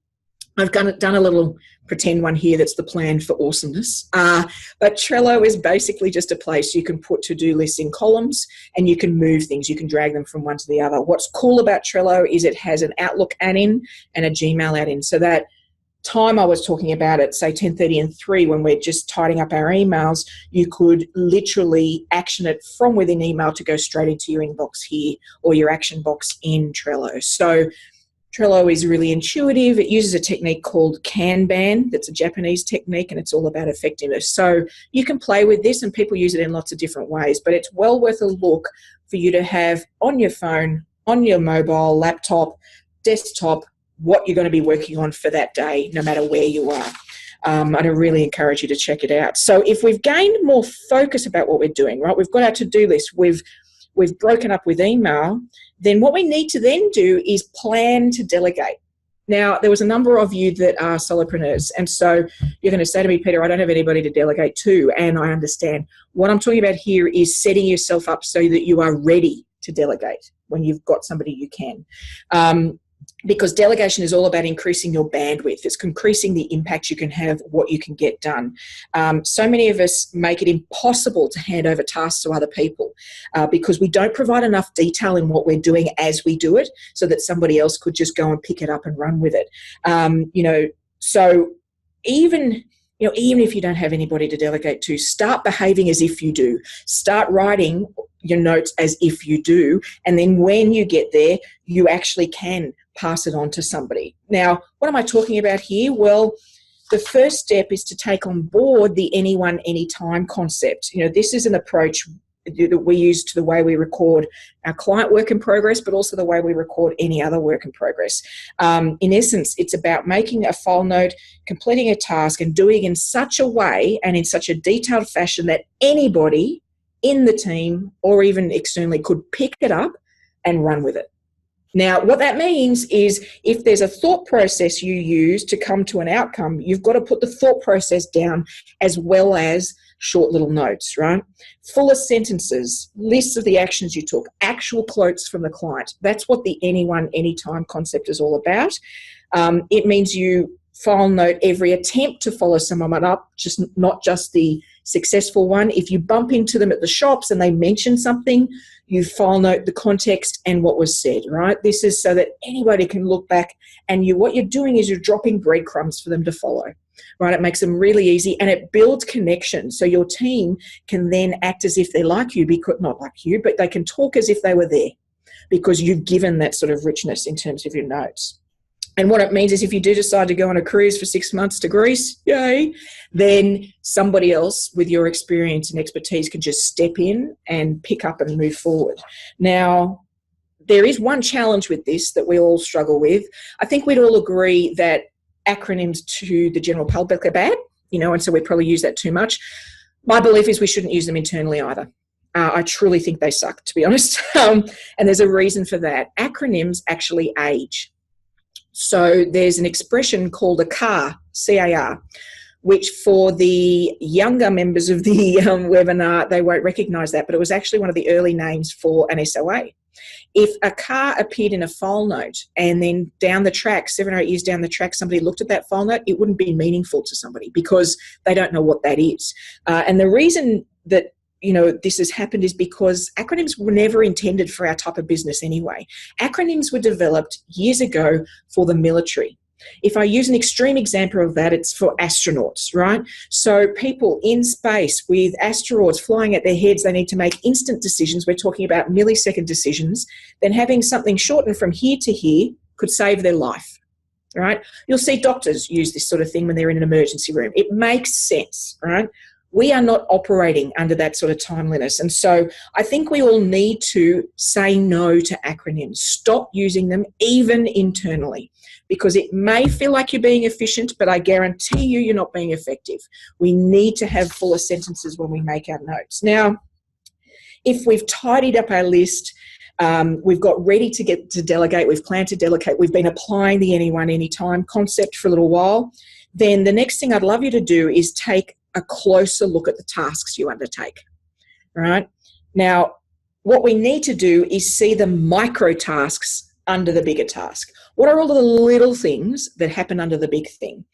Speaker 1: I've done a little pretend one here that's the plan for awesomeness. But Trello is basically just a place you can put to-do lists in columns, and you can move things. You can drag them from one to the other. What's cool about Trello is it has an Outlook add-in and a Gmail add-in. So that time I was talking about at, say, 10:30 and 3, when we're just tidying up our emails, you could literally action it from within email to go straight into your inbox here or your action box in Trello. So Trello is really intuitive. It uses a technique called Kanban. That's a Japanese technique, and it's all about effectiveness. So you can play with this, and people use it in lots of different ways, but it's well worth a look for you to have on your phone, on your mobile, laptop, desktop, what you're going to be working on for that day, no matter where you are. And I really encourage you to check it out. So if we've gained more focus about what we're doing, right, we've got our to-do list, we've broken up with email, then what we need to then do is plan to delegate. Now, there was a number of you that are solopreneurs, and so you're going to say to me, Peter, I don't have anybody to delegate to, and I understand. What I'm talking about here is setting yourself up so that you are ready to delegate when you've got somebody you can. Because delegation is all about increasing your bandwidth. It's increasing the impact you can have, what you can get done. So many of us make it impossible to hand over tasks to other people because we don't provide enough detail in what we're doing as we do it so that somebody else could just go and pick it up and run with it. So even if you don't have anybody to delegate to, start behaving as if you do. Start writing your notes as if you do. And then when you get there, you actually can pass it on to somebody. Now, what am I talking about here? Well, the first step is to take on board the anyone, anytime concept. This is an approach that we use to the way we record our client work in progress, but also the way we record any other work in progress. In essence, it's about making a file note, completing a task, and doing it in such a way and in such a detailed fashion that anybody in the team or even externally could pick it up and run with it. Now, what that means is if there's a thought process you use to come to an outcome, you've got to put the thought process down as well as short little notes, right? Fuller sentences, lists of the actions you took, actual quotes from the client. That's what the anyone, anytime concept is all about. It means you file note every attempt to follow someone up, not just the successful one. If you bump into them at the shops and they mention something, you file note the context and what was said, right? This is so that anybody can look back and what you're doing is you're dropping breadcrumbs for them to follow, right? It makes them really easy and it builds connections. So your team can then act as if they're like you, because not like you, but they can talk as if they were there because you've given that sort of richness in terms of your notes. And what it means is if you do decide to go on a cruise for 6 months to Greece, yay, then somebody else with your experience and expertise can just step in and pick up and move forward. Now, there is one challenge with this that we all struggle with. I think we'd all agree that acronyms to the general public are bad, and so we probably use that too much. My belief is we shouldn't use them internally either. I truly think they suck, to be honest. And there's a reason for that. Acronyms actually age. So there's an expression called a CAR, C-A-R, which for the younger members of the webinar, they won't recognise that, but it was actually one of the early names for an SOA. If a CAR appeared in a file note and then down the track, 7 or 8 years down the track, somebody looked at that file note, it wouldn't be meaningful to somebody because they don't know what that is. And the reason that this has happened is because acronyms were never intended for our type of business anyway. Acronyms were developed years ago for the military. If I use an extreme example of that, it's for astronauts, right? So people in space with asteroids flying at their heads, they need to make instant decisions. We're talking about millisecond decisions. Then having something shortened from here to here could save their life, right? You'll see doctors use this sort of thing when they're in an emergency room. It makes sense, right? We are not operating under that sort of timeliness. And so I think we all need to say no to acronyms. Stop using them, even internally, because it may feel like you're being efficient, but I guarantee you're not being effective. We need to have fuller sentences when we make our notes. Now, if we've tidied up our list, we've got ready to get to delegate, we've planned to delegate, we've been applying the anyone, anytime concept for a little while, then the next thing I'd love you to do is take a closer look at the tasks you undertake, right? Now, what we need to do is see the micro tasks under the bigger task. What are all the little things that happen under the big thing?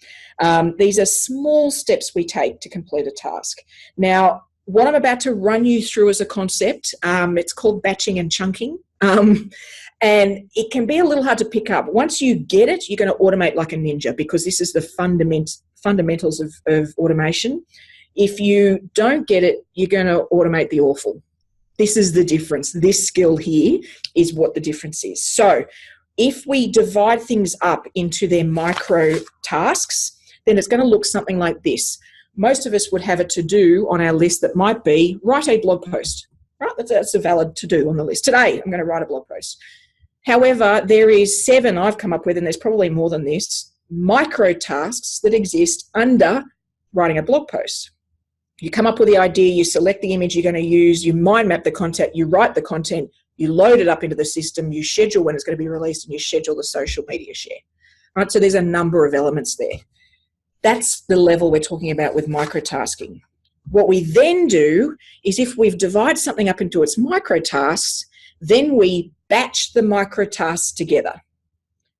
Speaker 1: These are small steps we take to complete a task. Now, what I'm about to run you through as a concept, it's called batching and chunking. And it can be a little hard to pick up. Once you get it, you're going to automate like a ninja because this is the fundamentals of automation. If you don't get it, you're going to automate the awful. This is the difference. This skill here is what the difference is. So If we divide things up into their micro tasks, then it's going to look something like this. Most of us would have a to-do on our list that might be write a blog post. Right? That's a valid to-do on the list. Today, I'm going to write a blog post. However, there is 7 I've come up with, and there's probably more than this, micro tasks that exist under writing a blog post. You come up with the idea, you select the image you're going to use, you mind map the content, you write the content, you load it up into the system, you schedule when it's going to be released, and you schedule the social media share. Right? So there's a number of elements there. That's the level we're talking about with microtasking. What we then do is, if we've divided something up into its microtasks, then we batch the microtasks together.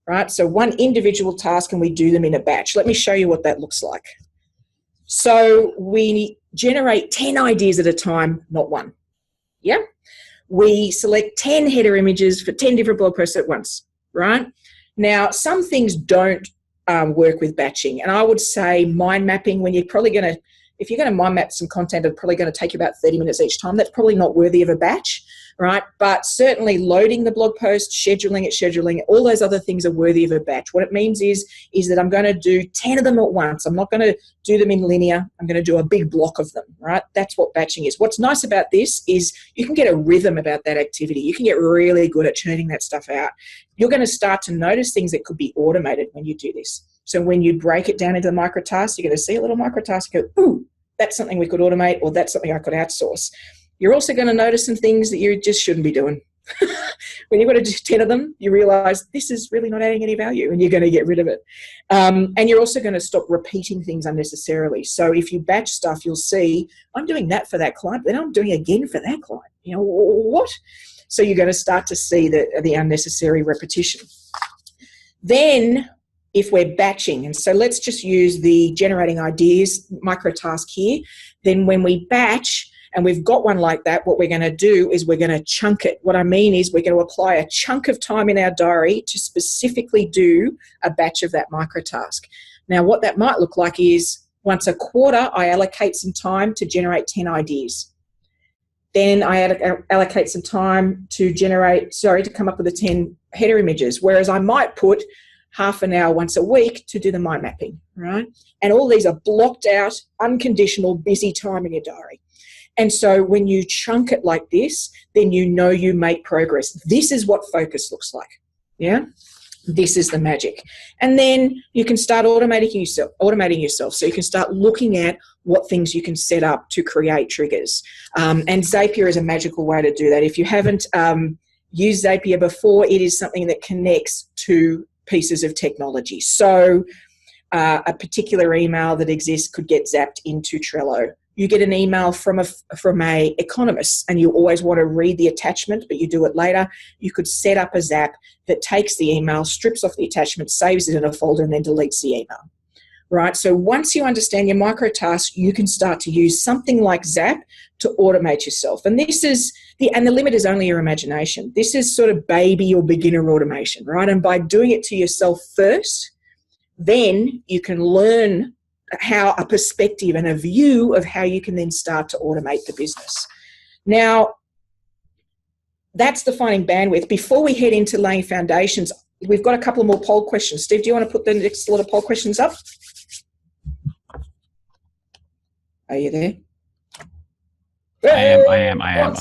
Speaker 1: Right? So one individual task, and we do them in a batch. Let me show you what that looks like. So we generate 10 ideas at a time, not one. Yeah? We select 10 header images for 10 different blog posts at once, right? Now, some things don't work with batching. And I would say mind mapping, when you're probably going to, if you're going to mind map some content, it's probably going to take you about 30 minutes each time. That's probably not worthy of a batch, right? But certainly loading the blog post, scheduling it, all those other things are worthy of a batch. What it means is that I'm going to do 10 of them at once. I'm not going to do them in linear. I'm going to do a big block of them, right? That's what batching is. What's nice about this is you can get a rhythm about that activity. You can get really good at churning that stuff out. You're going to start to notice things that could be automated when you do this. So when you break it down into the micro tasks, you're going to see a little micro task, go, ooh, that's something we could automate, or that's something I could outsource. You're also going to notice some things that you just shouldn't be doing. When you've got to do 10 of them, you realize this is really not adding any value, and you're going to get rid of it. And you're also going to stop repeating things unnecessarily. So if you batch stuff, you'll see, I'm doing that for that client, then I'm doing it again for that client. You know, what? So you're going to start to see the unnecessary repetition. Then, if we're batching, and so let's just use the generating ideas micro task here, then when we batch, and we've got one like that, what we're going to do is we're going to chunk it. What I mean is we're going to apply a chunk of time in our diary to specifically do a batch of that micro task. Now, what that might look like is once a quarter, I allocate some time to generate 10 ideas. Then I allocate some time to come up with the 10 header images, whereas I might put half an hour once a week to do the mind mapping, right? And all these are blocked out, unconditional, busy time in your diary. And so when you chunk it like this, then you know you make progress. This is what focus looks like, yeah? This is the magic. And then you can start automating yourself. So you can start looking at what things you can set up to create triggers. And Zapier is a magical way to do that. If you haven't used Zapier before, it is something that connects to pieces of technology. So a particular email that exists could get zapped into Trello. You get an email from a economist, and you always want to read the attachment, but you do it later. You could set up a zap that takes the email, strips off the attachment, saves it in a folder, and then deletes the email. Right? So once you understand your micro tasks, you can start to use something like Zap to automate yourself. And this is the limit is only your imagination. This is sort of baby or beginner automation, right? And by doing it to yourself first, then you can learn how a perspective and a view of how you can then start to automate the business. Now, that's defining bandwidth. Before we head into laying foundations, we've got a couple of more poll questions. Steve, do you want to put the next lot of poll questions up? Are you there?
Speaker 2: I am. I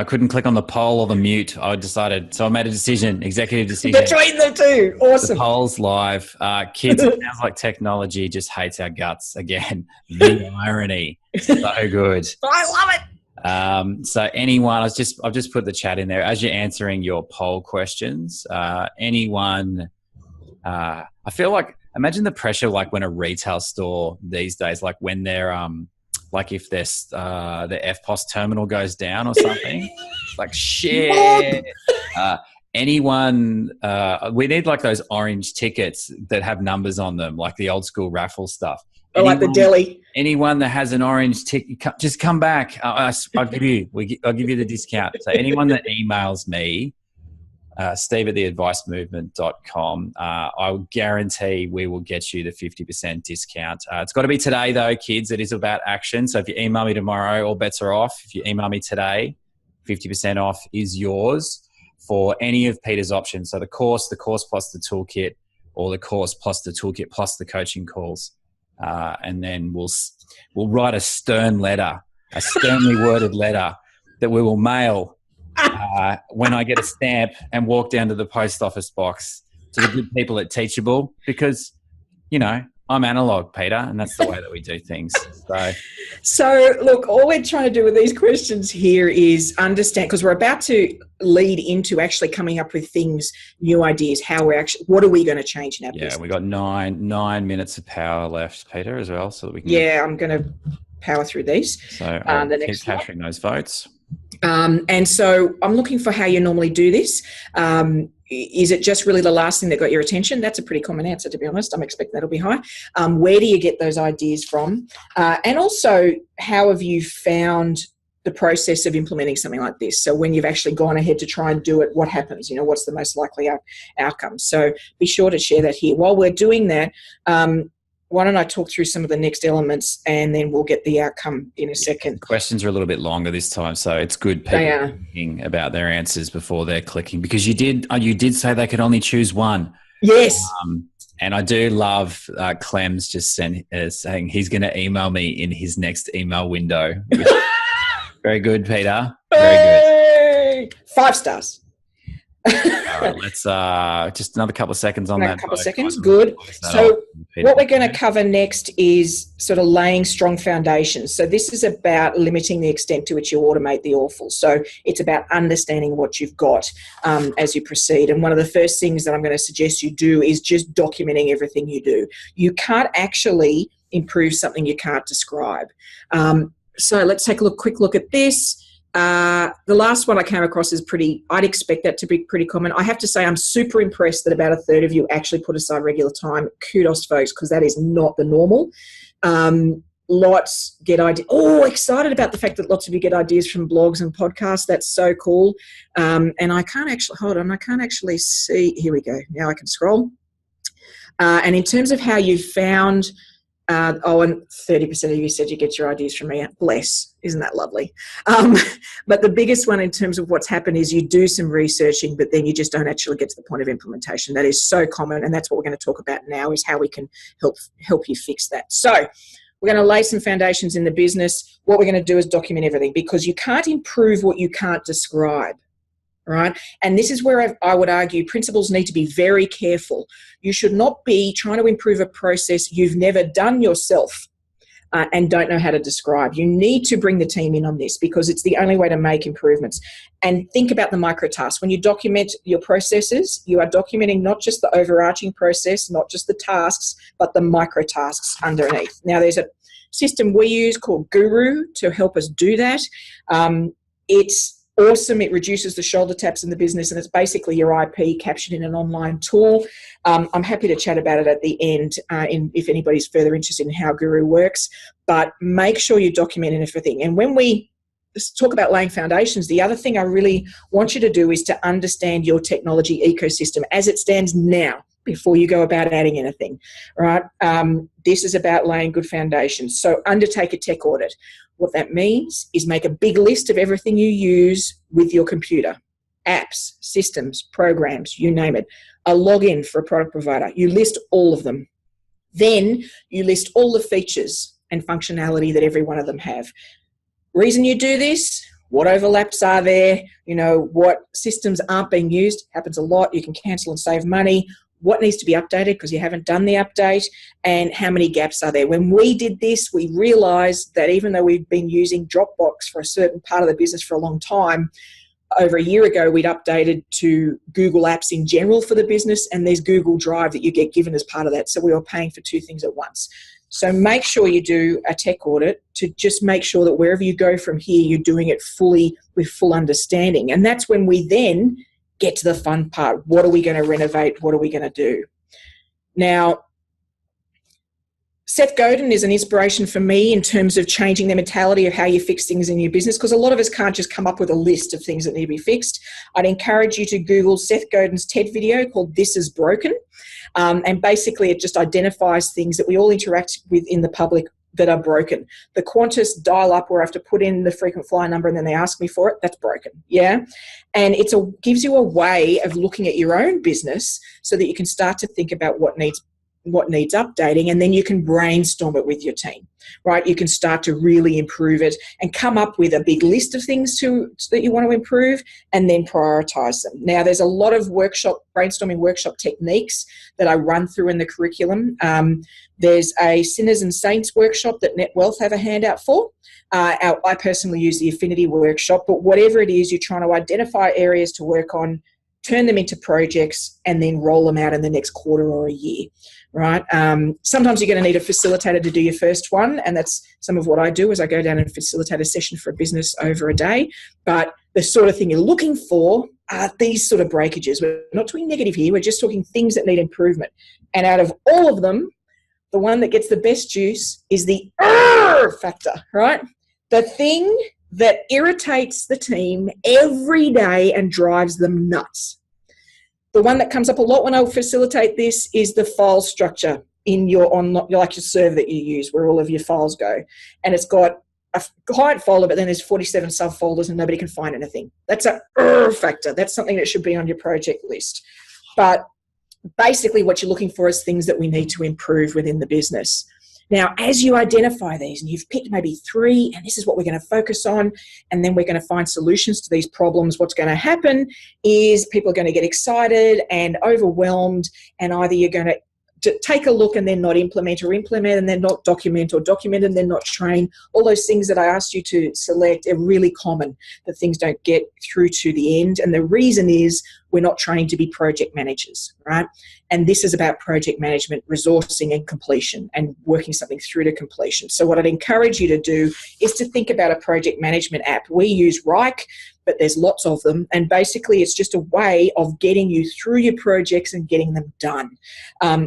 Speaker 2: couldn't click on the poll or the mute. So I made a decision, executive decision.
Speaker 1: Between the two. Awesome.
Speaker 2: The poll's live. Kids, it sounds like technology just hates our guts again. The irony. So good.
Speaker 1: I love it.
Speaker 2: So anyone, I've just put the chat in there. As you're answering your poll questions, anyone, I feel like, imagine the pressure like when a retail store these days, like when they're, like if the FPOS terminal goes down or something, like shit. Anyone, we need like those orange tickets that have numbers on them, like the old school raffle stuff.
Speaker 1: Like the deli.
Speaker 2: Anyone that has an orange ticket, just come back. I'll give you the discount. So anyone that emails me, steve@theadvicemovement.com, I will guarantee we will get you the 50% discount. It's got to be today though, kids. It is about action. So if you email me tomorrow, all bets are off. If you email me today, 50% off is yours. for any of Peter's options. So the course plus the toolkit, or the course plus the toolkit plus the coaching calls. And then we'll write a sternly worded letter that we will mail when I get a stamp and walk down to the post office box to the good people at Teachable, because, you know, I'm analog, Peter, and that's the way that we do things.
Speaker 1: So, look, all we're trying to do with these questions here is understand, because we're about to lead into actually coming up with things, new ideas, what are we going to change in our business?
Speaker 2: Yeah, we got nine minutes of power left, Peter, as well, so that we can.
Speaker 1: Yeah, I'm going to power through these.
Speaker 2: So I'll keep capturing those votes.
Speaker 1: And so I'm looking for how you normally do this. Is it just really the last thing that got your attention? That's a pretty common answer, to be honest. I'm expecting that'll be high. Where do you get those ideas from? And also, how have you found the process of implementing something like this? So when you've actually gone ahead to try and do it, what happens? You know, what's the most likely outcome? So be sure to share that here. While we're doing that, why don't I talk through some of the next elements, and then we'll get the outcome in a second.
Speaker 2: Questions are a little bit longer this time, so it's good people thinking about their answers before they're clicking, because you did say they could only choose one.
Speaker 1: Yes.
Speaker 2: And I do love Clem's just saying he's going to email me in his next email window. Very good, Peter. Very good.
Speaker 1: 5 stars.
Speaker 2: All right, let's just another couple of seconds on that.
Speaker 1: A couple of seconds, good. So what we're going to cover next is sort of laying strong foundations. So this is about limiting the extent to which you automate the awful. So it's about understanding what you've got as you proceed. And one of the first things that I'm going to suggest you do is just documenting everything you do. You can't actually improve something you can't describe. So let's take a quick look at this. The last one I came across is I'd expect that to be pretty common. I have to say I'm super impressed that about a third of you actually put aside regular time. Kudos, folks, because that is not the normal. Lots get ideas. Oh, excited about the fact that lots of you get ideas from blogs and podcasts. That's so cool. And I can't actually, hold on, I can't actually see. Here we go. Now I can scroll. And in terms of how you found... and 30% of you said you get your ideas from me. Bless. Isn't that lovely? But the biggest one in terms of what's happened is you do some researching, but then you just don't actually get to the point of implementation. That is so common, and that's what we're going to talk about now, is how we can help you fix that. So we're going to lay some foundations in the business. What we're going to do is document everything, because you can't improve what you can't describe. Right? And this is where I would argue principals need to be very careful. You should not be trying to improve a process you've never done yourself and don't know how to describe. You need to bring the team in on this, because it's the only way to make improvements. And think about the micro tasks. When you document your processes, you are documenting not just the overarching process, not just the tasks, but the micro tasks underneath. Now, there's a system we use called Guru to help us do that. It's awesome. It reduces the shoulder taps in the business, and it's basically your IP captured in an online tool. I'm happy to chat about it at the end if anybody's further interested in how Guru works, but make sure you document everything. And when we talk about laying foundations, the other thing I really want you to do is to understand your technology ecosystem as it stands now, before you go about adding anything, right? This is about laying good foundations. So undertake a tech audit. What that means is make a big list of everything you use with your computer. Apps, systems, programs, you name it. A login for a product provider. You list all of them. Then you list all the features and functionality that every one of them have. Reason you do this, what overlaps are there? You know, what systems aren't being used? Happens a lot. You can cancel and save money. What needs to be updated because you haven't done the update, and how many gaps are there. When we did this, we realized that even though we've been using Dropbox for a certain part of the business for a long time, over a year ago, we'd updated to Google Apps in general for the business, and there's Google Drive that you get given as part of that. So we were paying for 2 things at once. So make sure you do a tech audit to just make sure that wherever you go from here, you're doing it fully with full understanding. And that's when we then get to the fun part. What are we going to renovate? What are we going to do? Now, Seth Godin is an inspiration for me in terms of changing the mentality of how you fix things in your business, because a lot of us can't just come up with a list of things that need to be fixed. I'd encourage you to Google Seth Godin's TED video called This Is Broken. And basically it just identifies things that we all interact with in the public that are broken. The Qantas dial-up where I have to put in the frequent flyer number and then they ask me for it, that's broken, yeah? And gives you a way of looking at your own business so that you can start to think about what needs updating, and then you can brainstorm it with your team, right? You can start to really improve it and come up with a big list of things that you want to improve and then prioritize them. Now, there's a lot of brainstorming workshop techniques that I run through in the curriculum. There's a Sinners and Saints workshop that Net Wealth have a handout for. I personally use the Affinity workshop, but whatever it is, you're trying to identify areas to work on, turn them into projects, and then roll them out in the next quarter or a year, right? Sometimes you're going to need a facilitator to do your first one, and that's some of what I do is I go down and facilitate a session for a business over a day. But the sort of thing you're looking for are these sort of breakages. We're not talking negative here. We're just talking things that need improvement. And out of all of them, the one that gets the best juice is the factor, right? The thing that irritates the team every day and drives them nuts. The one that comes up a lot when I facilitate this is the file structure in your server that you use, where all of your files go. And it's got a client folder, but then there's 47 subfolders and nobody can find anything. That's a factor. That's something that should be on your project list. But basically what you're looking for is things that we need to improve within the business. Now, as you identify these, and you've picked maybe 3, and this is what we're going to focus on, and then we're going to find solutions to these problems, what's going to happen is people are going to get excited and overwhelmed, and either you're going to take a look and then not implement, or implement and then not document, or document and then not train. All those things that I asked you to select are really common, that things don't get through to the end. And the reason is we're not trained to be project managers, right? And this is about project management, resourcing and completion, and working something through to completion. So what I'd encourage you to do is to think about a project management app. We use Rike, but there's lots of them. And basically it's just a way of getting you through your projects and getting them done.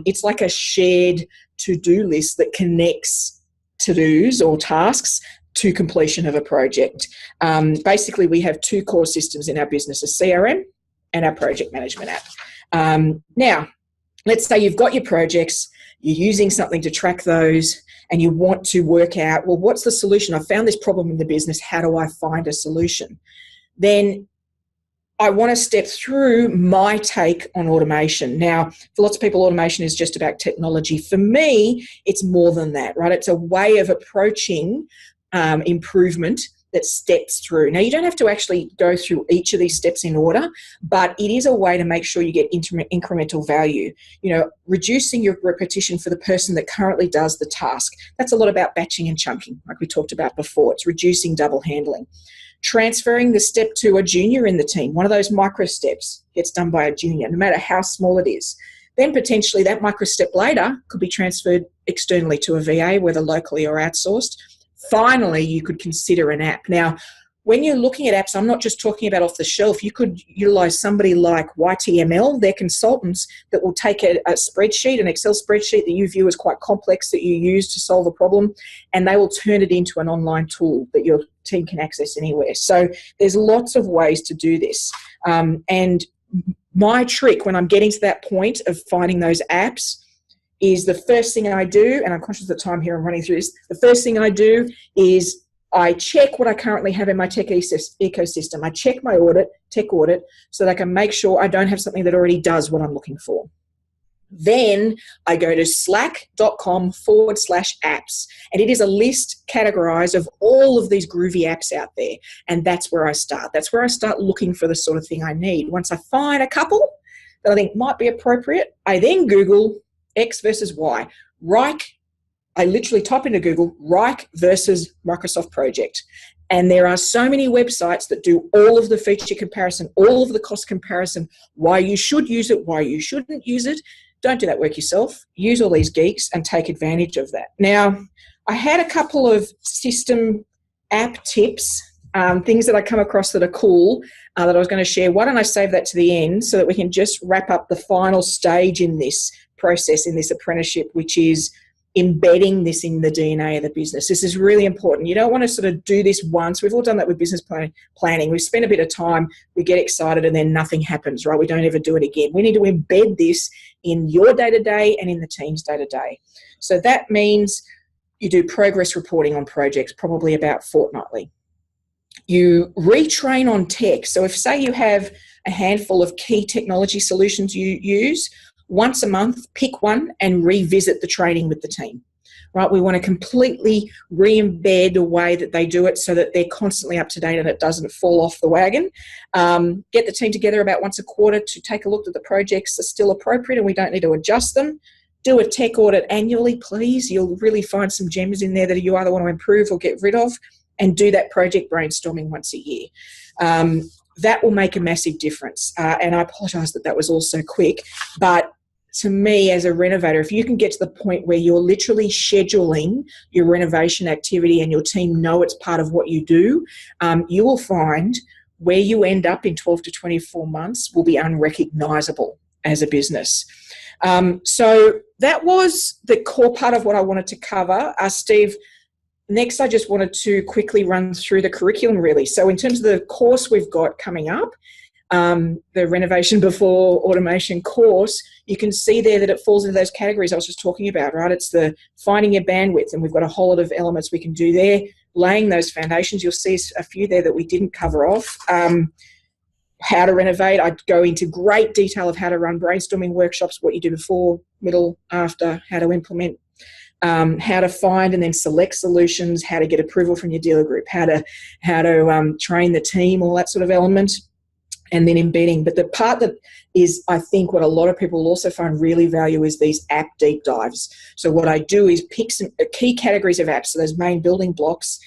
Speaker 1: It's like a shared to-do list that connects to-dos or tasks to completion of a project. Basically, we have 2 core systems in our business, a CRM and our project management app. Now, let's say you've got your projects, you're using something to track those, and you want to work out, well, what's the solution? I found this problem in the business. How do I find a solution? Then I want to step through my take on automation. Now, for lots of people, automation is just about technology. For me, it's more than that, right? It's a way of approaching improvement that steps through. Now, you don't have to actually go through each of these steps in order, but it is a way to make sure you get incremental value. You know, reducing your repetition for the person that currently does the task. That's a lot about batching and chunking, like we talked about before. It's reducing double handling. Transferring the step to a junior in the team. One of those micro steps gets done by a junior, no matter how small it is. Then potentially that micro step later could be transferred externally to a VA, whether locally or outsourced. Finally, you could consider an app. Now, when you're looking at apps, I'm not just talking about off the shelf. You could utilize somebody like YTML, they're consultants that will take a spreadsheet, an Excel spreadsheet that you view as quite complex that you use to solve a problem, and they will turn it into an online tool that your team can access anywhere. So there's lots of ways to do this. And my trick when I'm getting to that point of finding those apps is the first thing I do, and I'm conscious of the time here, I'm running through this, the first thing I do is I check what I currently have in my tech ecosystem. I check my tech audit, so that I can make sure I don't have something that already does what I'm looking for. Then I go to slack.com/apps, and it is a list categorized of all of these groovy apps out there. And that's where I start. That's where I start looking for the sort of thing I need. Once I find a couple that I think might be appropriate, I then Google X versus Y. Rike, I literally type into Google, Rike versus Microsoft Project. And there are so many websites that do all of the feature comparison, all of the cost comparison, why you should use it, why you shouldn't use it. Don't do that work yourself. Use all these geeks and take advantage of that. Now, I had a couple of system app tips, things that I come across that are cool that I was going to share. Why don't I save that to the end so that we can just wrap up the final stage in this process, in this apprenticeship, which is embedding this in the DNA of the business. This is really important. You don't want to sort of do this once. We've all done that with business planning. We spend a bit of time, we get excited, and then nothing happens, right? We don't ever do it again. We need to embed this in your day-to-day and in the team's day-to-day. So that means You do progress reporting on projects, probably about fortnightly. You retrain on tech. So if, say, you have a handful of key technology solutions you use, once a month, pick one and revisit the training with the team. Right? We want to completely re-embed a way that they do it so that they're constantly up to date and it doesn't fall off the wagon. Get the team together about once a quarter to take a look at the projects are still appropriate and we don't need to adjust them. Do a tech audit annually, please. You'll really find some gems in there that you either want to improve or get rid of, and do that project brainstorming once a year. That will make a massive difference. And I apologise that was all so quick, but to me as a renovator, if you can get to the point where you're literally scheduling your renovation activity and your team know it's part of what you do, you will find where you end up in 12 to 24 months will be unrecognisable as a business. So that was the core part of what I wanted to cover. Steve, next I just wanted to quickly run through the curriculum really. So in terms of the course we've got coming up, the Renovation Before Automation course, you can see there that it falls into those categories I was just talking about, right? It's the finding your bandwidth, and we've got a whole lot of elements we can do there, laying those foundations. You'll see a few there that we didn't cover off. How to renovate. I'd go into great detail of how to run brainstorming workshops, what you do before, middle, after, how to implement, how to find and then select solutions, how to get approval from your dealer group, how to train the team, all that sort of element. And then embedding. But the part that is, I think, what a lot of people will also find really value is these app deep dives. So what I do is pick some key categories of apps, so those main building blocks.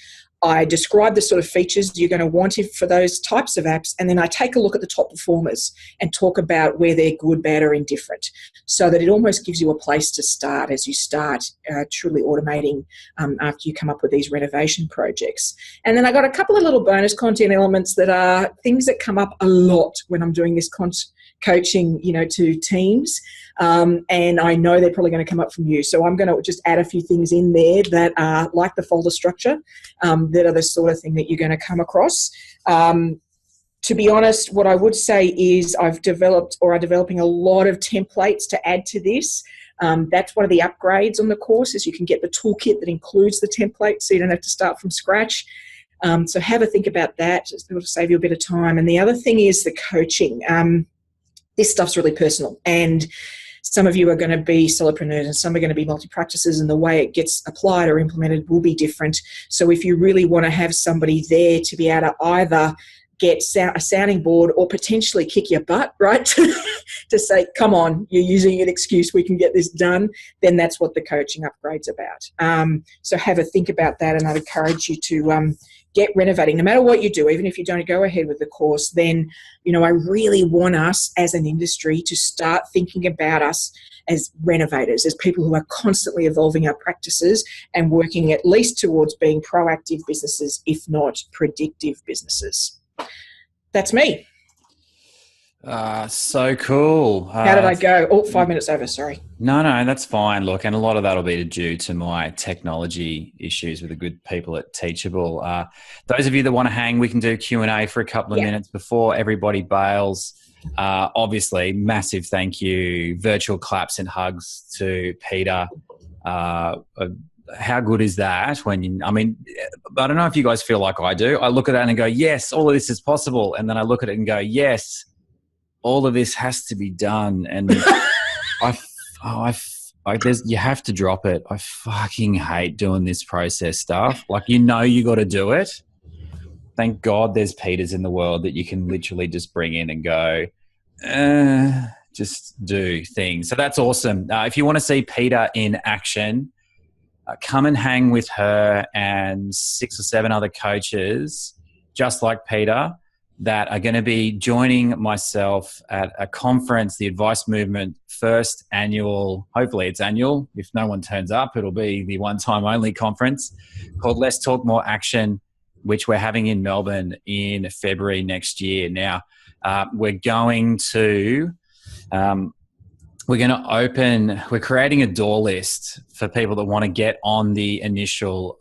Speaker 1: I describe the sort of features you're going to want for those types of apps, and then I take a look at the top performers and talk about where they're good, bad, or indifferent, so that it almost gives you a place to start as you start truly automating after you come up with these renovation projects. And then I got a couple of little bonus content elements that are things that come up a lot when I'm doing this coaching, to teams. And I know they're probably going to come up from you. So I'm going to just add a few things in there that are like the folder structure, that are the sort of thing that you're going to come across. To be honest, what I would say is I'm developing a lot of templates to add to this. That's one of the upgrades on the course, is you can get the toolkit that includes the template so you don't have to start from scratch. So have a think about that. It'll save you a bit of time. And the other thing is the coaching. This stuff's really personal, and some of you are going to be solopreneurs and some are going to be multi-practices, and the way it gets applied or implemented will be different. So if you really want to have somebody there to be able to either get a sounding board or potentially kick your butt, right, to say, come on, you're using an excuse, we can get this done, then that's what the coaching upgrade's about. So have a think about that, and I'd encourage you to get renovating. No matter what you do, even if you don't go ahead with the course, then, I really want us as an industry to start thinking about us as renovators, as people who are constantly evolving our practices and working at least towards being proactive businesses, if not predictive businesses. That's me.
Speaker 2: So cool.
Speaker 1: How did I go? 5 minutes over, sorry.
Speaker 2: No, that's fine. Look, and a lot of that will be due to my technology issues with the good people at Teachable. Those of you that want to hang, we can do Q&A for a couple of minutes before everybody bails. Obviously, massive thank you, virtual claps and hugs to Peita. How good is that? I don't know if you guys feel like I do. I look at that and go, yes, all of this is possible. And then I look at it and go, yes, all of this has to be done. And you have to drop it. I fucking hate doing this process stuff. Like, you got to do it. Thank God there's Peitas in the world that you can literally just bring in and go, just do things. So that's awesome. If you want to see Peita in action, come and hang with her and 6 or 7 other coaches just like Peita that are going to be joining myself at a conference, the Advice Movement first annual, hopefully it's annual. If no one turns up, it'll be the one-time only conference called Less Talk, More Action, which we're having in Melbourne in February next year. Now, we're creating a door list for people that want to get on the initial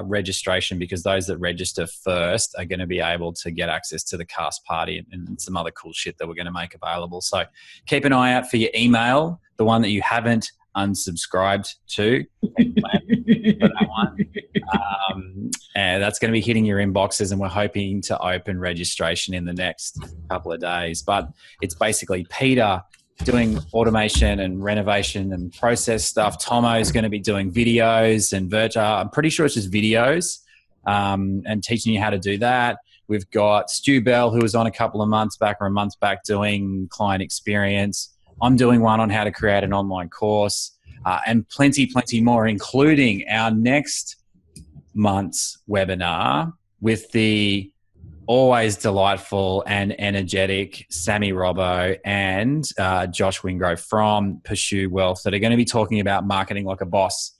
Speaker 2: registration, because those that register first are going to be able to get access to the cast party and some other cool shit that we're going to make available. So keep an eye out for your email, the one that you haven't unsubscribed to. For that one. And that's going to be hitting your inboxes, and we're hoping to open registration in the next couple of days. But it's basically Peter doing automation and renovation and process stuff. Tomo's going to be doing videos and I'm pretty sure it's just videos, and teaching you how to do that. We've got Stu Bell, who was on a month back doing client experience. I'm doing one on how to create an online course, and plenty more, including our next month's webinar with the always delightful and energetic Sammy Robbo and Josh Wingrove from Pursue Wealth, that are going to be talking about marketing like a boss.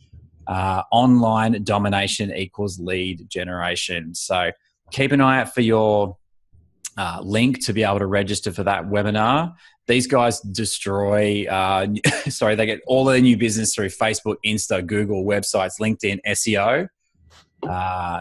Speaker 2: Online domination equals lead generation. So keep an eye out for your link to be able to register for that webinar. These guys destroy, they get all their new business through Facebook, Insta, Google, websites, LinkedIn, SEO.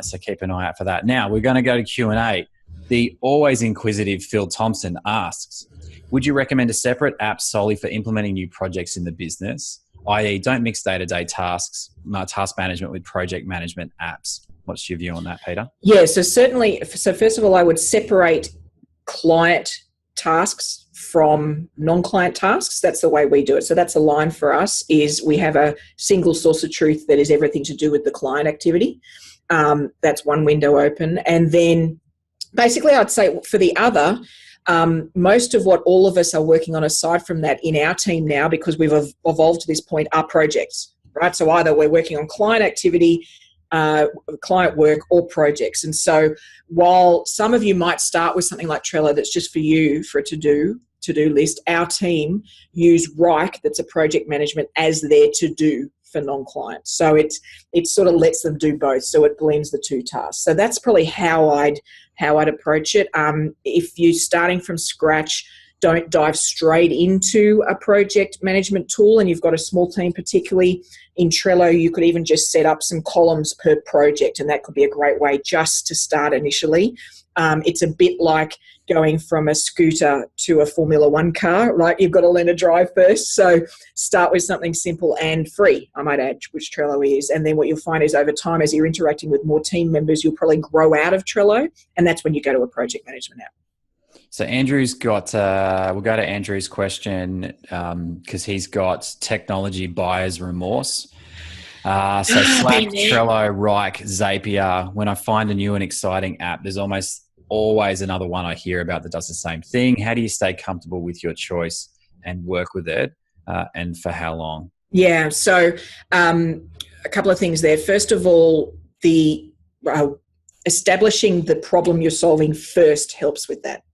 Speaker 2: So keep an eye out for that. Now we're going to go to Q&A. The always inquisitive Phil Thompson asks, would you recommend a separate app solely for implementing new projects in the business, i.e. don't mix day-to-day tasks, task management with project management apps? What's your view on that, Peter?
Speaker 1: Yeah, so certainly, first of all, I would separate client tasks from non-client tasks. That's the way we do it. So that's a line for us, is we have a single source of truth that is everything to do with the client activity. That's one window open. And then basically I'd say for the other, most of what all of us are working on aside from that in our team now, because we've evolved to this point, are projects, right? So either we're working on client activity, client work, or projects. And so while some of you might start with something like Trello that's just for you for a to-do list, our team use Rike, that's a project management, as their to-do for non-clients. So it sort of lets them do both. So it blends the two tasks. So that's probably how I'd approach it. If you're starting from scratch, don't dive straight into a project management tool and you've got a small team, particularly in Trello. You could even just set up some columns per project, and that could be a great way just to start initially. It's a bit like going from a scooter to a Formula One car, right? You've got to learn to drive first. So start with something simple and free, I might add, which Trello is. And then what you'll find is over time, as you're interacting with more team members, you'll probably grow out of Trello. And that's when you go to a project management app.
Speaker 2: So Andrew's got, we'll go to Andrew's question because he's got technology buyer's remorse. So Slack, Trello, Rike, Zapier. When I find a new and exciting app, there's almost always another one I hear about that does the same thing. How do you stay comfortable with your choice and work with it, and for how long?
Speaker 1: Yeah, so a couple of things there. First of all, the establishing the problem you're solving first helps with that.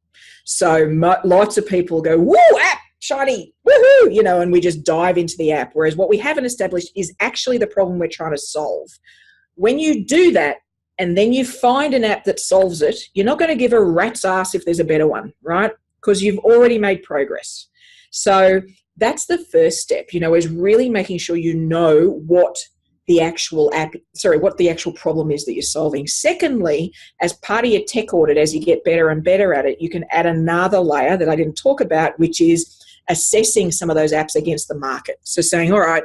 Speaker 1: So lots of people go, woo, app, shiny, woohoo, and we just dive into the app. Whereas what we haven't established is actually the problem we're trying to solve. When you do that, and then you find an app that solves it, you're not going to give a rat's ass if there's a better one, right? Because you've already made progress. So that's the first step, is really making sure you know what the actual problem is that you're solving. Secondly, as part of your tech audit, as you get better and better at it, you can add another layer that I didn't talk about, which is assessing some of those apps against the market. So saying, all right,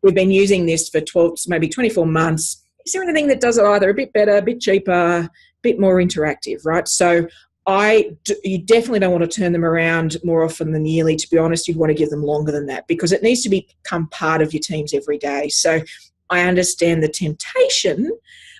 Speaker 1: we've been using this for 12, maybe 24 months. Is there anything that does it either a bit better, a bit cheaper, a bit more interactive, right? So you definitely don't want to turn them around more often than yearly. To be honest, you'd want to give them longer than that because it needs to become part of your teams every day. So I understand the temptation,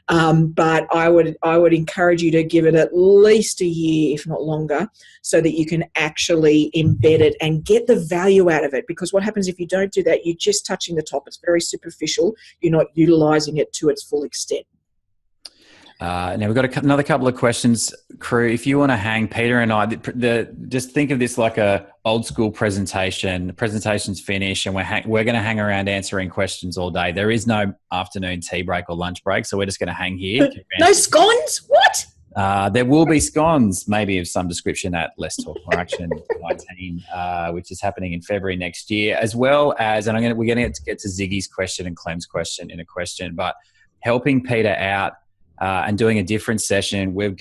Speaker 1: but I would encourage you to give it at least a year, if not longer, so that you can actually embed it and get the value out of it. Because what happens if you don't do that, you're just touching the top. It's very superficial. You're not utilizing it to its full extent.
Speaker 2: Now we've got another couple of questions, crew. If you want to hang, Peter and I, just think of this like a old school presentation. The presentation's finished and we're going to hang around answering questions all day. There is no afternoon tea break or lunch break, so we're just going to hang here.
Speaker 1: No scones? What?
Speaker 2: There will be scones, maybe of some description at Let's Talk More Action 19, which is happening in February next year, as well as, and we're going to get to Ziggy's question and Clem's question in a question, but helping Peter out. And doing a different session, we're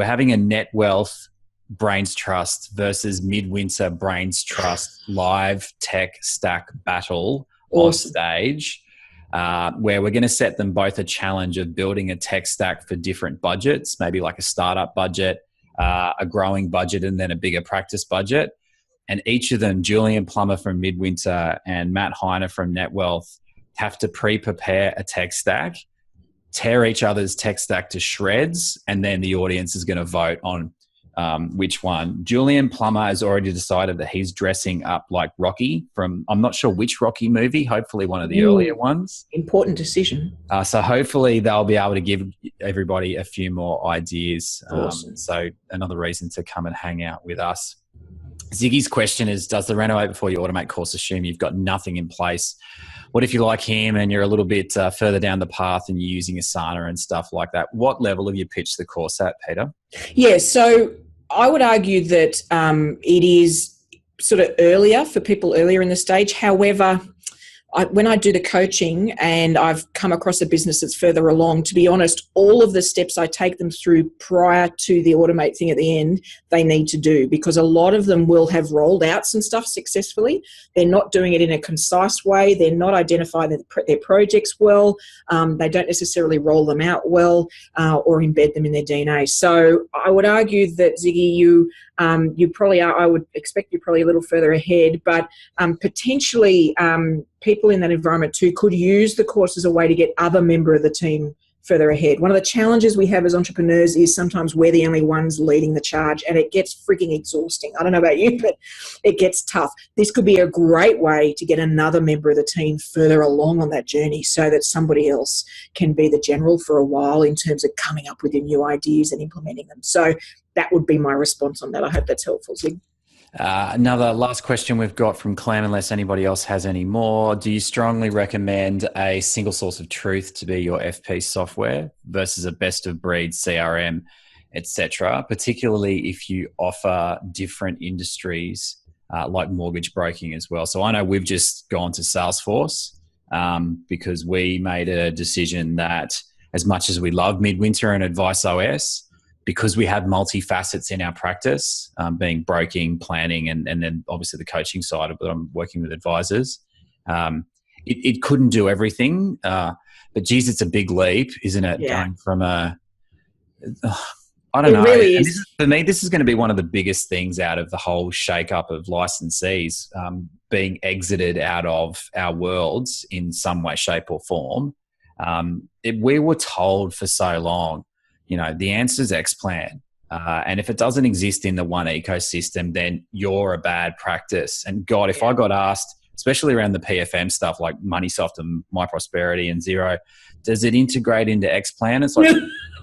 Speaker 2: having a net wealth Brains Trust versus Midwinter Brains Trust live tech stack battle on stage, where we're going to set them both a challenge of building a tech stack for different budgets, maybe like a startup budget, a growing budget, and then a bigger practice budget. And each of them, Julian Plummer from Midwinter and Matt Heiner from NetWealth, have to pre-prepare a tech stack, tear each other's tech stack to shreds, and then the audience is going to vote on which one. Julian Plummer has already decided that he's dressing up like Rocky from, I'm not sure which Rocky movie, hopefully one of the earlier ones.
Speaker 1: Important decision.
Speaker 2: So hopefully they'll be able to give everybody a few more ideas.
Speaker 1: Awesome.
Speaker 2: So another reason to come and hang out with us. Ziggy's question is, does the Renovate Before You Automate course assume you've got nothing in place? What if you're like him and you're a little bit further down the path and you're using Asana and stuff like that? What level have you pitched the course at, Peter?
Speaker 1: Yeah, so I would argue that it is sort of earlier for people earlier in the stage. However, when I do the coaching and I've come across a business that's further along, to be honest, all of the steps I take them through prior to the automate thing at the end, they need to do, because a lot of them will have rolled out some stuff successfully. They're not doing it in a concise way. They're not identifying their projects well. They don't necessarily roll them out well or embed them in their DNA. So I would argue that, Ziggy, you probably are, I would expect you're probably a little further ahead, but potentially people in that environment too could use the course as a way to get other member of the team further ahead. One of the challenges we have as entrepreneurs is sometimes we're the only ones leading the charge, and it gets freaking exhausting. I don't know about you, but it gets tough. This could be a great way to get another member of the team further along on that journey so that somebody else can be the general for a while in terms of coming up with the new ideas and implementing them. So that would be my response on that. I hope that's helpful, Zig.
Speaker 2: Another last question we've got from Clem, unless anybody else has any more. Do you strongly recommend a single source of truth to be your FP software versus a best of breed CRM, etc., particularly if you offer different industries like mortgage broking as well? So I know we've just gone to Salesforce because we made a decision that, as much as we love Midwinter and Advice OS, because we have multifacets in our practice, being broking, planning, and then obviously the coaching side of it, I'm working with advisors. It couldn't do everything, but geez, it's a big leap, isn't it?
Speaker 1: Yeah.
Speaker 2: Going from I don't know.
Speaker 1: Really is.
Speaker 2: For me, this is going to be one of the biggest things out of the whole shake-up of licensees being exited out of our worlds in some way, shape or form. We were told for so long, the answer is X-Plan. And if it doesn't exist in the one ecosystem, then you're a bad practice. And God, if I got asked, especially around the PFM stuff like MoneySoft and MyProsperity and Xero, does it integrate into X-Plan? It's like,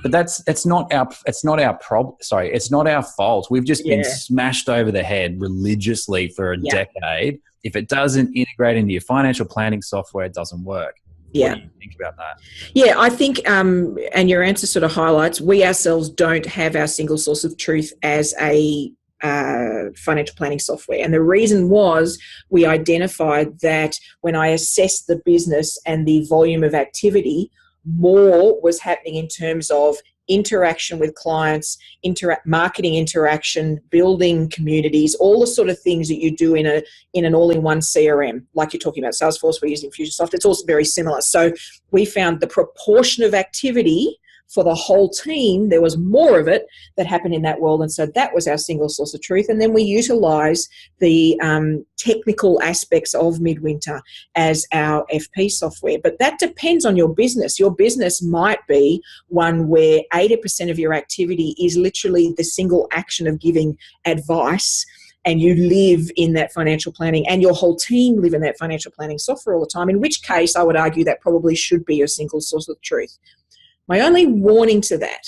Speaker 2: but it's not our problem. Sorry, it's not our fault. We've just been smashed over the head religiously for a decade. If it doesn't integrate into your financial planning software, it doesn't work.
Speaker 1: Yeah.
Speaker 2: What do you think about that?
Speaker 1: Yeah, I think, and your answer sort of highlights, we ourselves don't have our single source of truth as a financial planning software. And the reason was we identified that when I assessed the business and the volume of activity, more was happening in terms of interaction with clients, marketing interaction, building communities, all the sort of things that you do in an all-in-one CRM, like you're talking about Salesforce, we're using Fusionsoft. It's also very similar. So we found the proportion of activity for the whole team, there was more of it that happened in that world. And so that was our single source of truth. And then we utilise the technical aspects of Midwinter as our FP software. But that depends on your business. Your business might be one where 80% of your activity is literally the single action of giving advice, and you live in that financial planning and your whole team live in that financial planning software all the time, in which case I would argue that probably should be your single source of truth. My only warning to that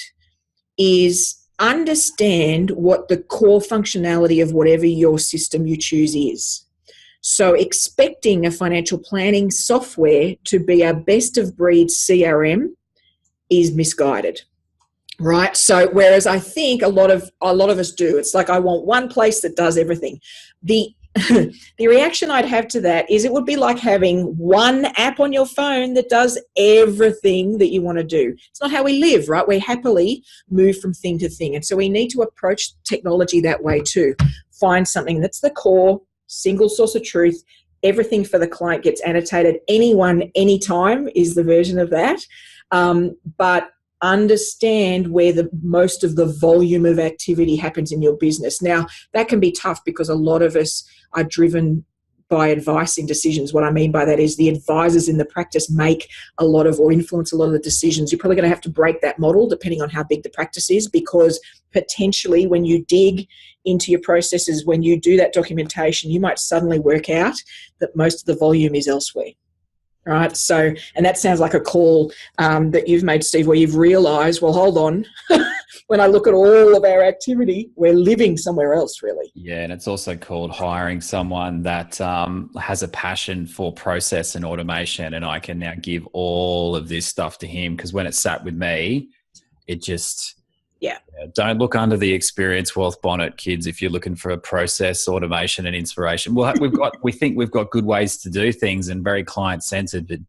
Speaker 1: is understand what the core functionality of whatever your system you choose is. So expecting a financial planning software to be a best of breed CRM is misguided, right? So whereas I think a lot of us do, it's like I want one place that does everything. The The reaction I'd have to that is it would be like having one app on your phone that does everything that you want to do. It's not how we live, right? We happily move from thing to thing. And so we need to approach technology that way too. Find something that's the core, single source of truth. Everything for the client gets annotated. Anyone, anytime is the version of that. But understand where the most of the volume of activity happens in your business. Now, that can be tough because a lot of us are driven by advising decisions. What I mean by that is the advisors in the practice make a lot of or influence a lot of the decisions. You're probably going to have to break that model depending on how big the practice is, because potentially when you dig into your processes, when you do that documentation, you might suddenly work out that most of the volume is elsewhere. Right. So, and that sounds like a call that you've made, Steve, where you've realised, well, hold on, when I look at all of our activity, we're living somewhere else, really.
Speaker 2: Yeah, and it's also called hiring someone that has a passion for process and automation, and I can now give all of this stuff to him, because when it sat with me, it just... Yeah. Don't look under the experience wealth bonnet, kids, if you're looking for a process, automation and inspiration. Well, we think we've got good ways to do things and very client-centered, but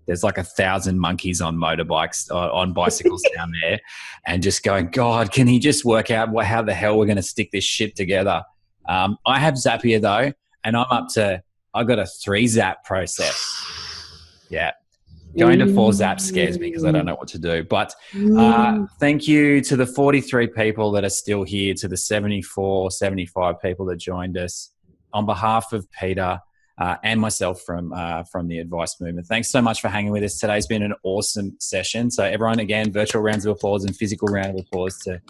Speaker 2: there's like 1,000 monkeys on motorbikes, on bicycles down there, and just going, God, can he just work out how the hell we're going to stick this shit together? I have Zapier though, and I got a 3-zap process. Yeah. Going to 4 zaps scares me because I don't know what to do. But thank you to the 43 people that are still here, to the 74, 75 people that joined us. On behalf of Peita and myself from the Advice Movement, thanks so much for hanging with us. Today's been an awesome session. So everyone, again, virtual rounds of applause and physical round of applause to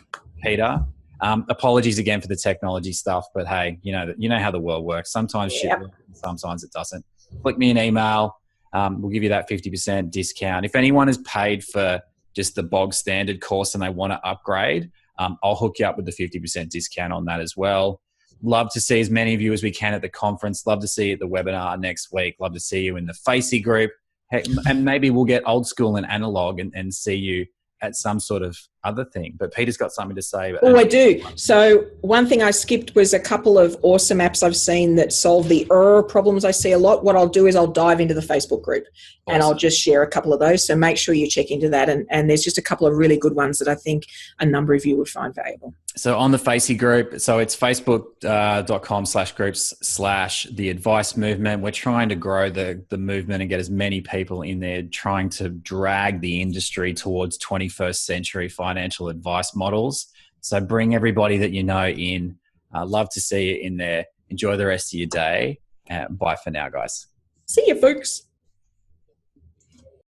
Speaker 2: Peita. Apologies again for the technology stuff, but hey, you know how the world works. Sometimes shit works, sometimes it doesn't. Flick me an email. We'll give you that 50% discount. If anyone has paid for just the bog standard course and they want to upgrade, I'll hook you up with the 50% discount on that as well. Love to see as many of you as we can at the conference. Love to see you at the webinar next week. Love to see you in the Facey group. Heck, and maybe we'll get old school and analog and see you at some sort of other thing. But Peter's got something to say.
Speaker 1: Oh, I do. So one thing I skipped was a couple of awesome apps I've seen that solve the problems I see a lot. What I'll do is I'll dive into the Facebook group and I'll just share a couple of those. So make sure you check into that. And there's just a couple of really good ones that I think a number of you would find valuable.
Speaker 2: So on the Facey group, so it's facebook.com/groups/the Advice Movement. We're trying to grow the movement and get as many people in there, trying to drag the industry towards 21st century financial advice models. So bring everybody that you know in. Love to see you in there. Enjoy the rest of your day. Bye for now, guys.
Speaker 1: See you, folks.